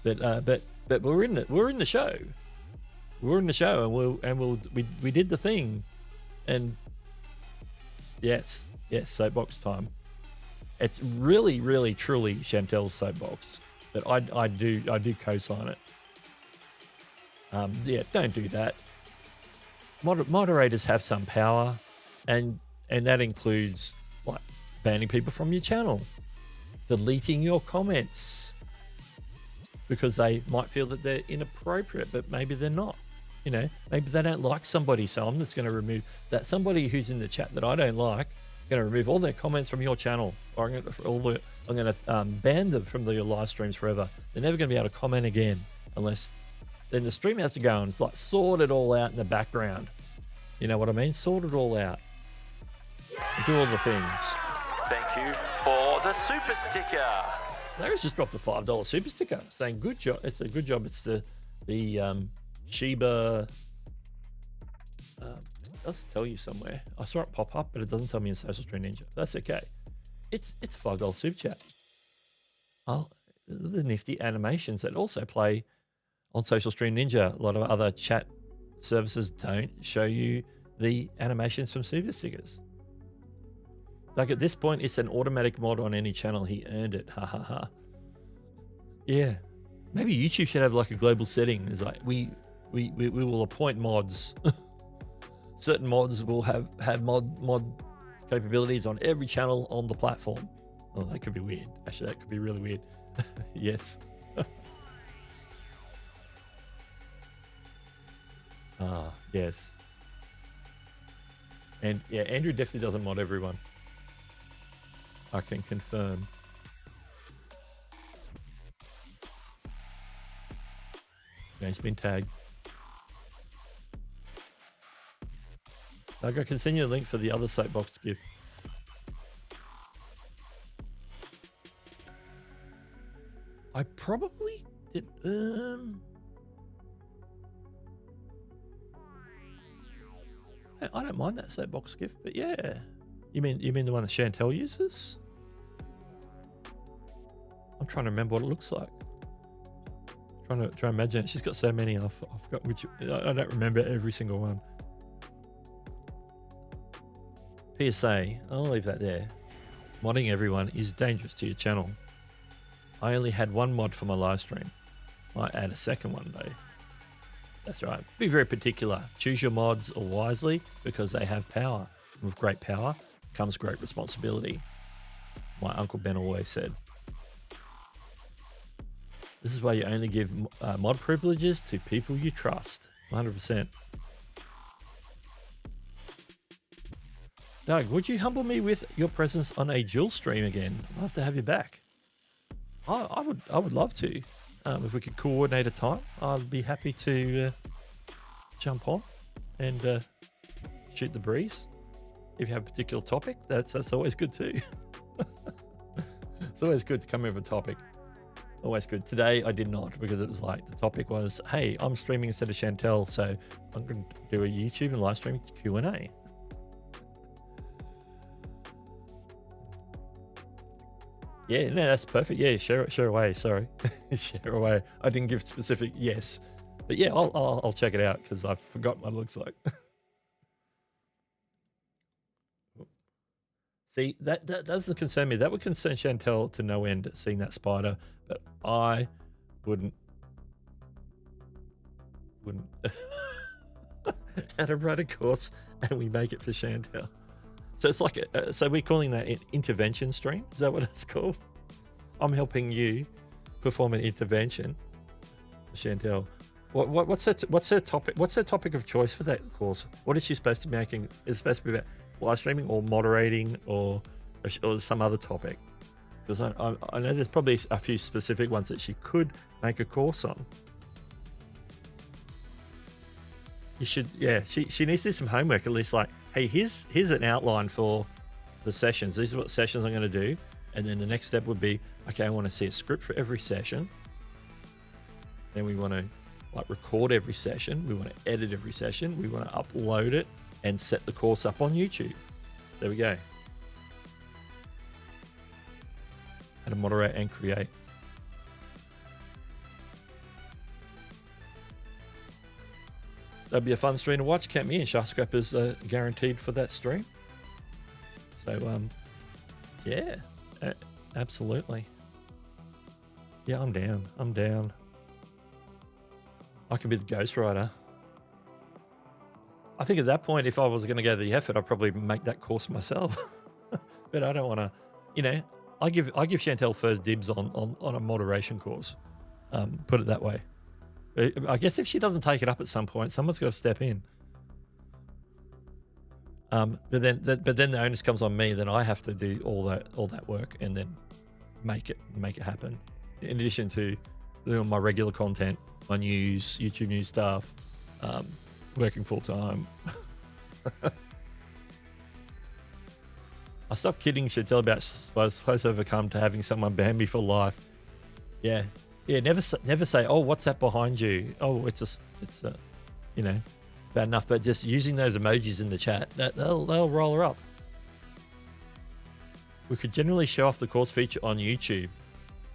we're in the show. We're in the show, and we did the thing, and yes, soapbox time. It's really, really, truly Chantelle's soapbox, but I do co-sign it. Yeah, don't do that. Moderators have some power, and that includes like banning people from your channel, deleting your comments because they might feel that they're inappropriate, but maybe they're not. You know, maybe they don't like somebody, so I'm just going to remove that somebody who's in the chat that I don't like. I'm going to remove all their comments from your channel, or I'm going to ban them from your live streams forever. They're never going to be able to comment again, unless then the stream has to go and it's like sort it all out in the background. You know what I mean? Sort it all out. Do all the things. Thank you for the super sticker. Larry's just dropped a $5 super sticker saying good job. It's a good job. It's the Sheba. It does tell you somewhere. I saw it pop up, but it doesn't tell me in Social Stream Ninja. That's okay. It's a $5 super chat. Oh, the nifty animations that also play on Social Stream Ninja. A lot of other chat services don't show you the animations from super stickers. Like at this point, it's an automatic mod on any channel. He earned it. Ha ha ha. Yeah. Maybe YouTube should have like a global setting. It's like we will appoint mods. Certain mods will have mod capabilities on every channel on the platform. Oh, that could be weird. Actually, that could be really weird. Yes. Yes. And yeah, Andrew definitely doesn't mod everyone. I can confirm. Yeah, he's been tagged. Doug, I can send you a link for the other soapbox gift. I probably did. I don't mind that soapbox gift, but yeah. You mean the one that Chantelle uses? I'm trying to remember what it looks like. Trying to imagine it. She's got so many. I forgot which. I don't remember every single one. PSA. I'll leave that there. Modding everyone is dangerous to your channel. I only had one mod for my live stream. Might add a second one though. That's right. Be very particular. Choose your mods wisely because they have power. With great power comes great responsibility. My Uncle Ben always said. This is why you only give mod privileges to people you trust. 100%. Doug, would you humble me with your presence on a dual stream again? I'd love to have you back. I would love to. If we could coordinate a time, I'd be happy to jump on and shoot the breeze. If you have a particular topic, that's always good too. It's always good to come in with a topic. Always good. Today I did not, because it was like the topic was, hey, I'm streaming instead of Chantelle, so I'm going to do a YouTube and live stream Q&A. Yeah, no, that's perfect. Yeah, share away. Sorry, share away. I didn't give specific yes, but yeah, I'll check it out because I forgot what it looks like. See, that doesn't concern me. That would concern Chantelle to no end, seeing that spider, but I wouldn't. How to run a course, and we make it for Chantelle. So it's like, so we're calling that an intervention stream? Is that what it's called? I'm helping you perform an intervention, Chantelle. What's her topic? What's her topic of choice for that course? What is she supposed to be making? Is it supposed to be about live streaming or moderating or some other topic? Because I know there's probably a few specific ones that she could make a course on. You should, yeah. She needs to do some homework, at least. Like, hey, here's an outline for the sessions. These are what sessions I'm going to do, and then the next step would be, okay, I want to see a script for every session. Then we want to like record every session. We want to edit every session. We want to upload it and set the course up on YouTube. There we go. How to moderate and create. That'd be a fun stream to watch. Count me in. Sharscraper's guaranteed for that stream. So, yeah, absolutely. Yeah, I'm down. I'm down. I can be the ghostwriter. I think at that point, if I was going to go the effort, I'd probably make that course myself. But I don't want to, you know, I give Chantelle first dibs on a moderation course. Put it that way. I guess if she doesn't take it up at some point, someone's got to step in. But then the onus comes on me. Then I have to do all that work and then make it happen. In addition to doing my regular content, my news, YouTube news stuff, working full time. I stopped kidding Chantelle about spiders close overcome to having someone ban me for life. Yeah. Yeah, never say, oh, what's that behind you? Oh, it's you know, bad enough. But just using those emojis in the chat, they'll roll her up. We could generally show off the course feature on YouTube.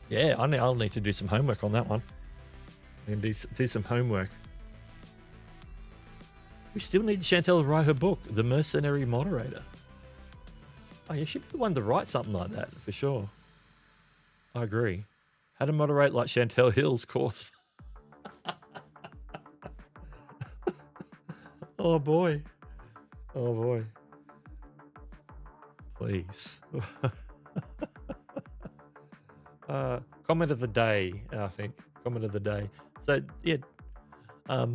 Yeah, I'll need to do some homework on that one. I'm going to do some homework. We still need Chantelle to write her book, The Mercenary Moderator. Oh, yeah, she'd be the one to write something like that, for sure. I agree. How to moderate like Chantelle Hill's course. Oh boy. Oh boy. Please. Comment of the day, I think. Comment of the day. So yeah, I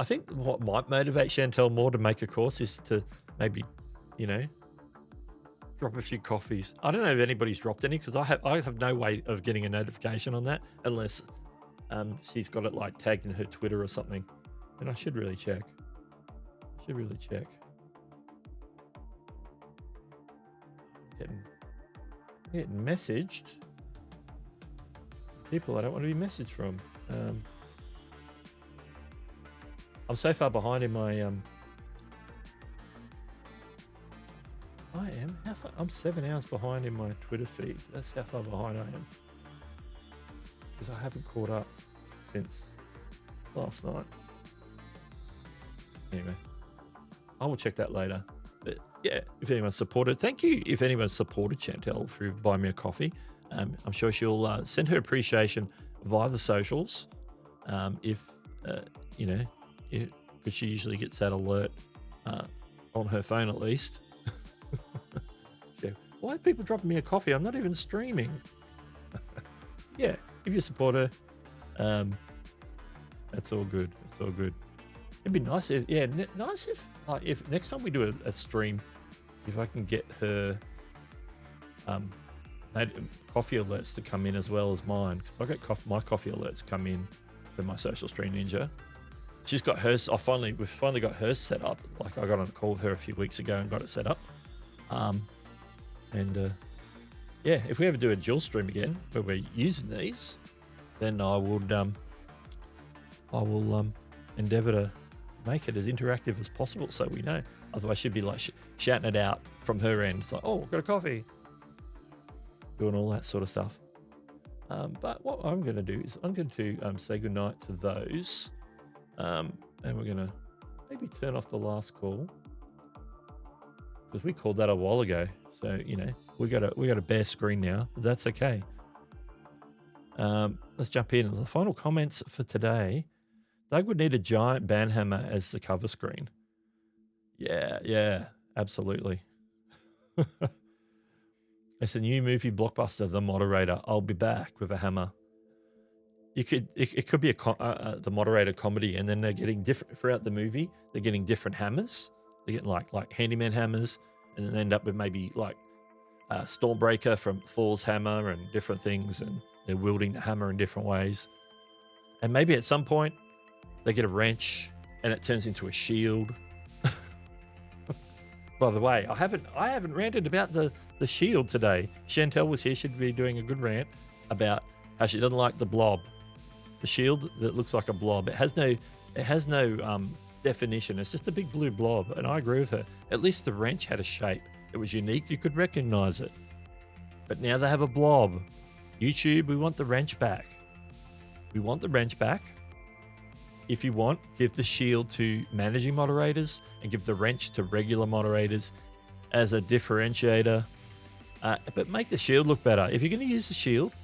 think what might motivate Chantelle more to make a course is to maybe, you know, drop a few coffees. I don't know if anybody's dropped any, because I have no way of getting a notification on that unless she's got it like tagged in her Twitter or something. And I should really check. Getting messaged. People I don't want to be messaged from. I'm so far behind in my I am. How far? I'm 7 hours behind in my Twitter feed. That's how far behind I am. Because I haven't caught up since last night. Anyway, I will check that later. But yeah, if anyone's supported, thank you. If anyone's supported Chantelle through Buy Me a Coffee, I'm sure she'll send her appreciation via the socials. If you know, because she usually gets that alert on her phone at least. So, why are people dropping me a coffee? I'm not even streaming. Yeah, if you support her, That's all good. It's all good. It'd be nice if, nice if, like, if next time we do a stream, if I can get her coffee alerts to come in as well as mine, because I get my coffee alerts come in for my Social Stream Ninja. She's got hers. We've finally got hers set up. Like, I got on a call with her a few weeks ago and got it set up. Yeah, if we ever do a dual stream again where we're using these, then I will endeavour to make it as interactive as possible so we know. Otherwise, she'd be like shouting it out from her end. It's like, oh, got a coffee. Doing all that sort of stuff. But what I'm going to do is I'm going to say goodnight to those. And we're going to maybe turn off the last call, because we called that a while ago. So, you know, we got a bare screen now, but that's okay. Let's jump in. The final comments for today. Doug would need a giant band hammer as the cover screen. Yeah, absolutely. It's a new movie blockbuster, The Moderator. I'll be back with a hammer. It could be the Moderator comedy, and then they're getting different throughout the movie. They're getting different hammers. They're getting like handyman hammers, and then end up with maybe like Stormbreaker from Thor's hammer and different things, and they're wielding the hammer in different ways. And maybe at some point they get a wrench and it turns into a shield. By the way, I haven't ranted about the shield today. Chantelle was here. She'd be doing a good rant about how she doesn't like the blob, the shield that looks like a blob. It has no definition. It's just a big blue blob, and I agree with her. At least the wrench had a shape. It was unique. You could recognize it. But now they have a blob. YouTube, we want the wrench back. We want the wrench back. If you want, give the shield to managing moderators and give the wrench to regular moderators as a differentiator. But make the shield look better. If you're going to use the shield,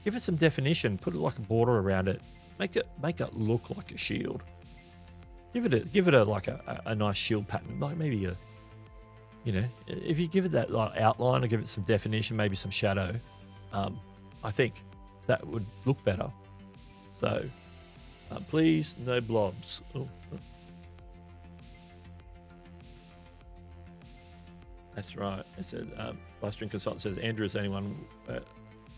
give it some definition. Put it like a border around it. Make it look like a shield. Give it a nice shield pattern, like maybe if you give it that like outline or give it some definition, maybe some shadow, I think that would look better. So please, no blobs. Oh. That's right. It says Livestream Consultant says Andrew is anyone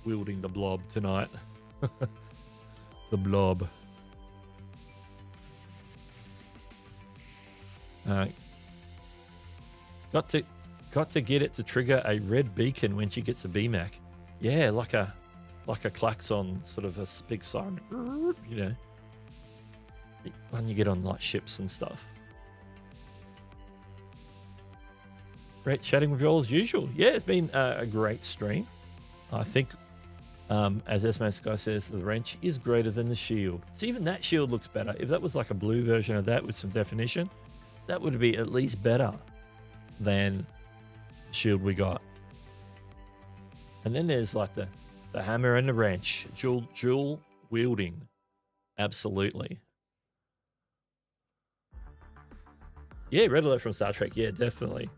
wielding the blob tonight. The blob. Got to get it to trigger a red beacon when she gets a BMAC. Yeah, like a klaxon, sort of a big siren. You know, when you get on like ships and stuff. Great chatting with you all as usual. Yeah, it's been a great stream. I think, as S-Max Guy says, the wrench is greater than the shield. So even that shield looks better. If that was like a blue version of that with some definition, that would be at least better than the shield we got. And then there's like the hammer and the wrench, dual wielding. Absolutely. Yeah, red alert from Star Trek. Yeah, definitely.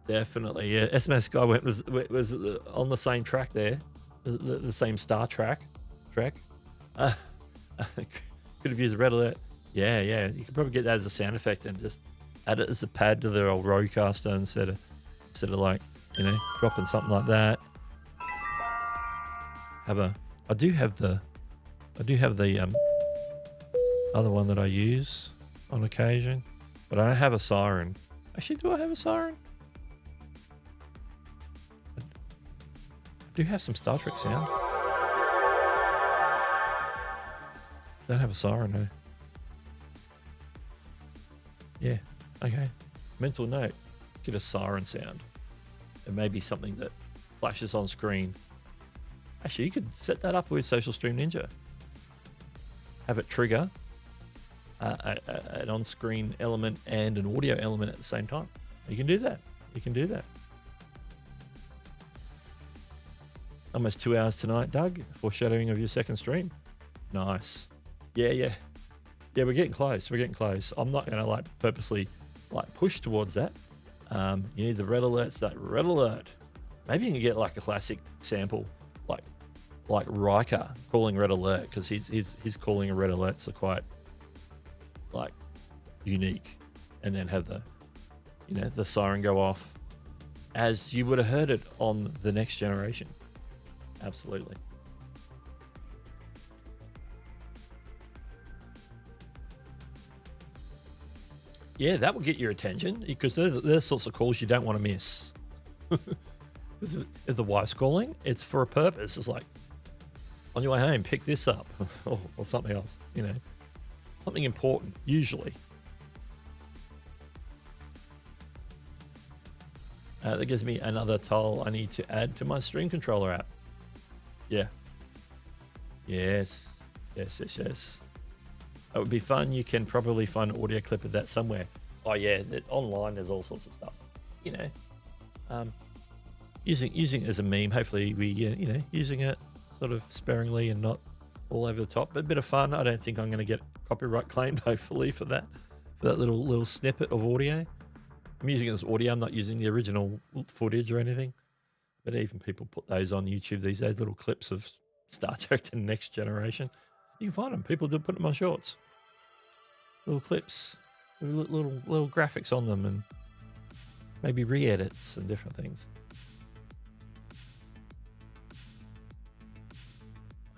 Definitely, yeah. SMS Guy was on the same track there, the same Star Trek. Could have used a red alert. Yeah. You could probably get that as a sound effect and just add it as a pad to their old roadcaster instead of like, dropping something like that. I do have the other one that I use on occasion, but I don't have a siren. Actually, do I have a siren? I do have some Star Trek sound. Don't have a siren, no. Yeah, okay. Mental note, get a siren sound. It may be something that flashes on screen. Actually, you could set that up with Social Stream Ninja. Have it trigger an on-screen element and an audio element at the same time. You can do that. Almost 2 hours tonight, Doug. Foreshadowing of your second stream. Nice. Yeah, we're getting close. I'm not going to purposely push towards that. You need the red alerts, that red alert. Maybe you can get like a classic sample, like like Riker calling red alert, because his calling a red alerts are quite like unique, and then have the the siren go off as you would have heard it on the Next Generation. Absolutely. Yeah, that will get your attention, because they're the sorts of calls you don't want to miss. If the wife's calling, it's for a purpose. It's like, on your way home, pick this up, or something else, something important, usually. That gives me another tile I need to add to my stream controller app. Yeah. Yes. That would be fun. You can probably find an audio clip of that somewhere. Oh yeah, online there's all sorts of stuff. Using it as a meme. Hopefully we using it sort of sparingly and not all over the top. But a bit of fun. I don't think I'm going to get copyright claimed. Hopefully for that little snippet of audio. I'm using it as audio. I'm not using the original footage or anything. But even people put those on YouTube these days. Little clips of Star Trek: The Next Generation. You can find them. People do put them on shorts. Little clips, little graphics on them, and maybe re-edits and different things.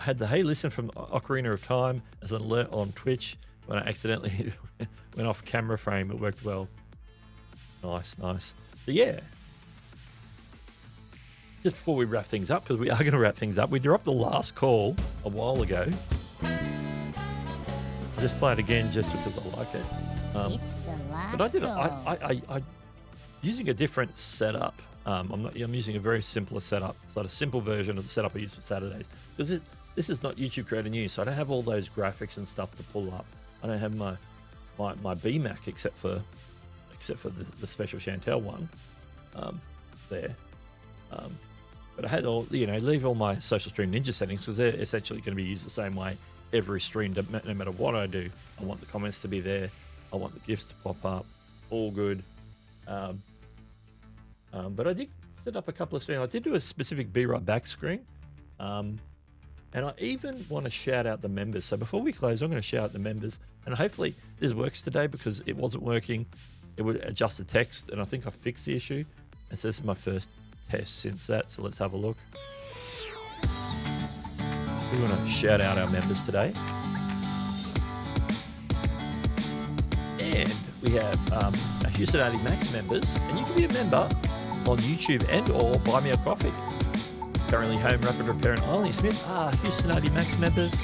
I had the hey listen from Ocarina of Time as an alert on Twitch when I accidentally went off camera frame. It worked well. Nice. So yeah. Just before we wrap things up, because we are going to wrap things up, we dropped the last call a while ago. I'll just play it again just because I like it. It's the last but I did it. call. I using a different setup. I'm using a very simpler setup. It's like a simple version of the setup I use for Saturdays. Because this is not YouTube Creator News, so I don't have all those graphics and stuff to pull up. I don't have my BMAC except for the special Chantelle one there. But I had all leave all my social stream ninja settings, because they're essentially going to be used the same way every stream, no matter what I do. I want the comments to be there. I want the GIFs to pop up. All good. But I did set up a couple of streams. I did do a specific Be Right Back screen. And I even want to shout out the members. So before we close, I'm going to shout out the members. And hopefully this works today, because it wasn't working. It would adjust the text, and I think I fixed the issue. And so this is my first test since that. So let's have a look. We want to shout out our members today. And we have our Hewson Max members. And you can be a member on YouTube and or buy me a coffee. Currently Home Rapid Repair and Eileen Smith are Hewson Max members.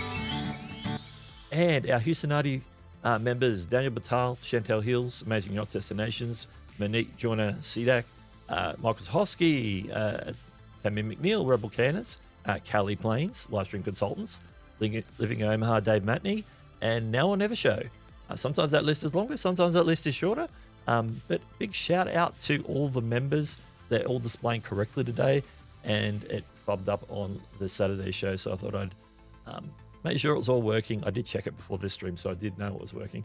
And our Hewson members, Daniel Batal, Chantelle Hills, Amazing Yacht Destinations, Monique Joyner Sedak, Michael Hosky, Tammy McNeil, Rebel Canners, Callie Plains, Livestream Consultants, Living in Omaha, Dave Matney, and Now or Never Show. Sometimes that list is longer, sometimes that list is shorter. But big shout out to all the members. They're all displaying correctly today, and it fobbed up on the Saturday show, so I thought I'd make sure it was all working. I did check it before this stream, so I did know it was working.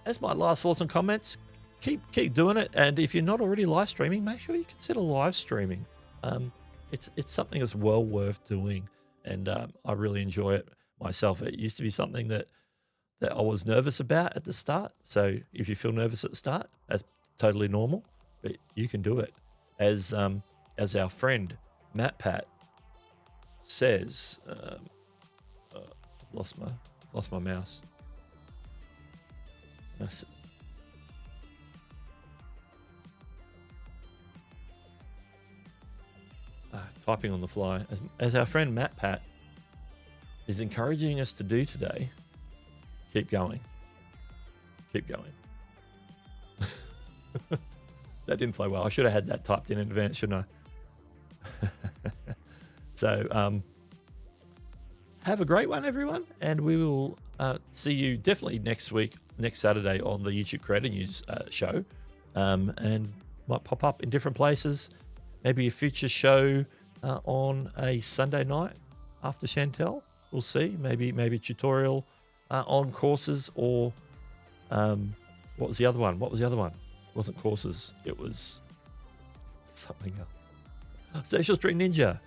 As my last thoughts and comments, keep doing it. And if you're not already live streaming, make sure you consider live streaming. It's something that's well worth doing, and I really enjoy it myself. It used to be something that I was nervous about at the start. So if you feel nervous at the start, that's totally normal, but you can do it. As our friend Matt Pat says, lost my mouse. Typing on the fly. As our friend Matt Pat is encouraging us to do today, keep going. Keep going. That didn't flow well. I should have had that typed in advance, shouldn't I? So, have a great one, everyone. And we will see you definitely next week, next Saturday on the YouTube Creator News show. And might pop up in different places. Maybe a future show on a Sunday night after Chantelle. We'll see. Maybe a tutorial on courses, or what was the other one? It wasn't courses. It was something else. Social Street Ninja.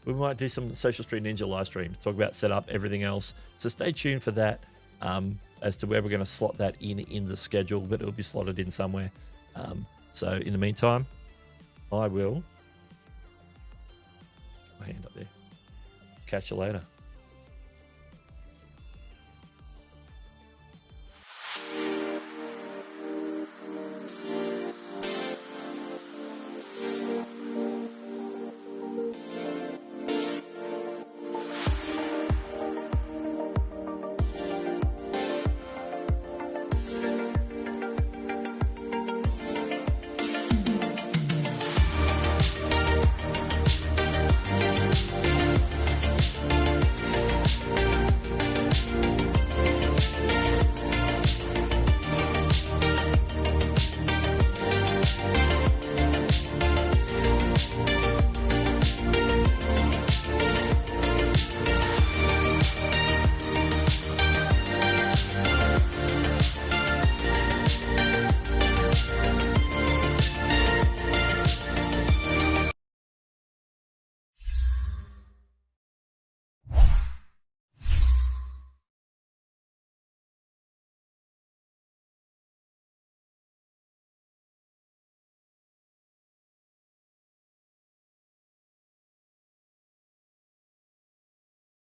We might do some Social Street Ninja live streams, talk about setup, everything else. So stay tuned for that as to where we're going to slot that in the schedule, but it'll be slotted in somewhere. So in the meantime, I will... my hand up there. Catch you later.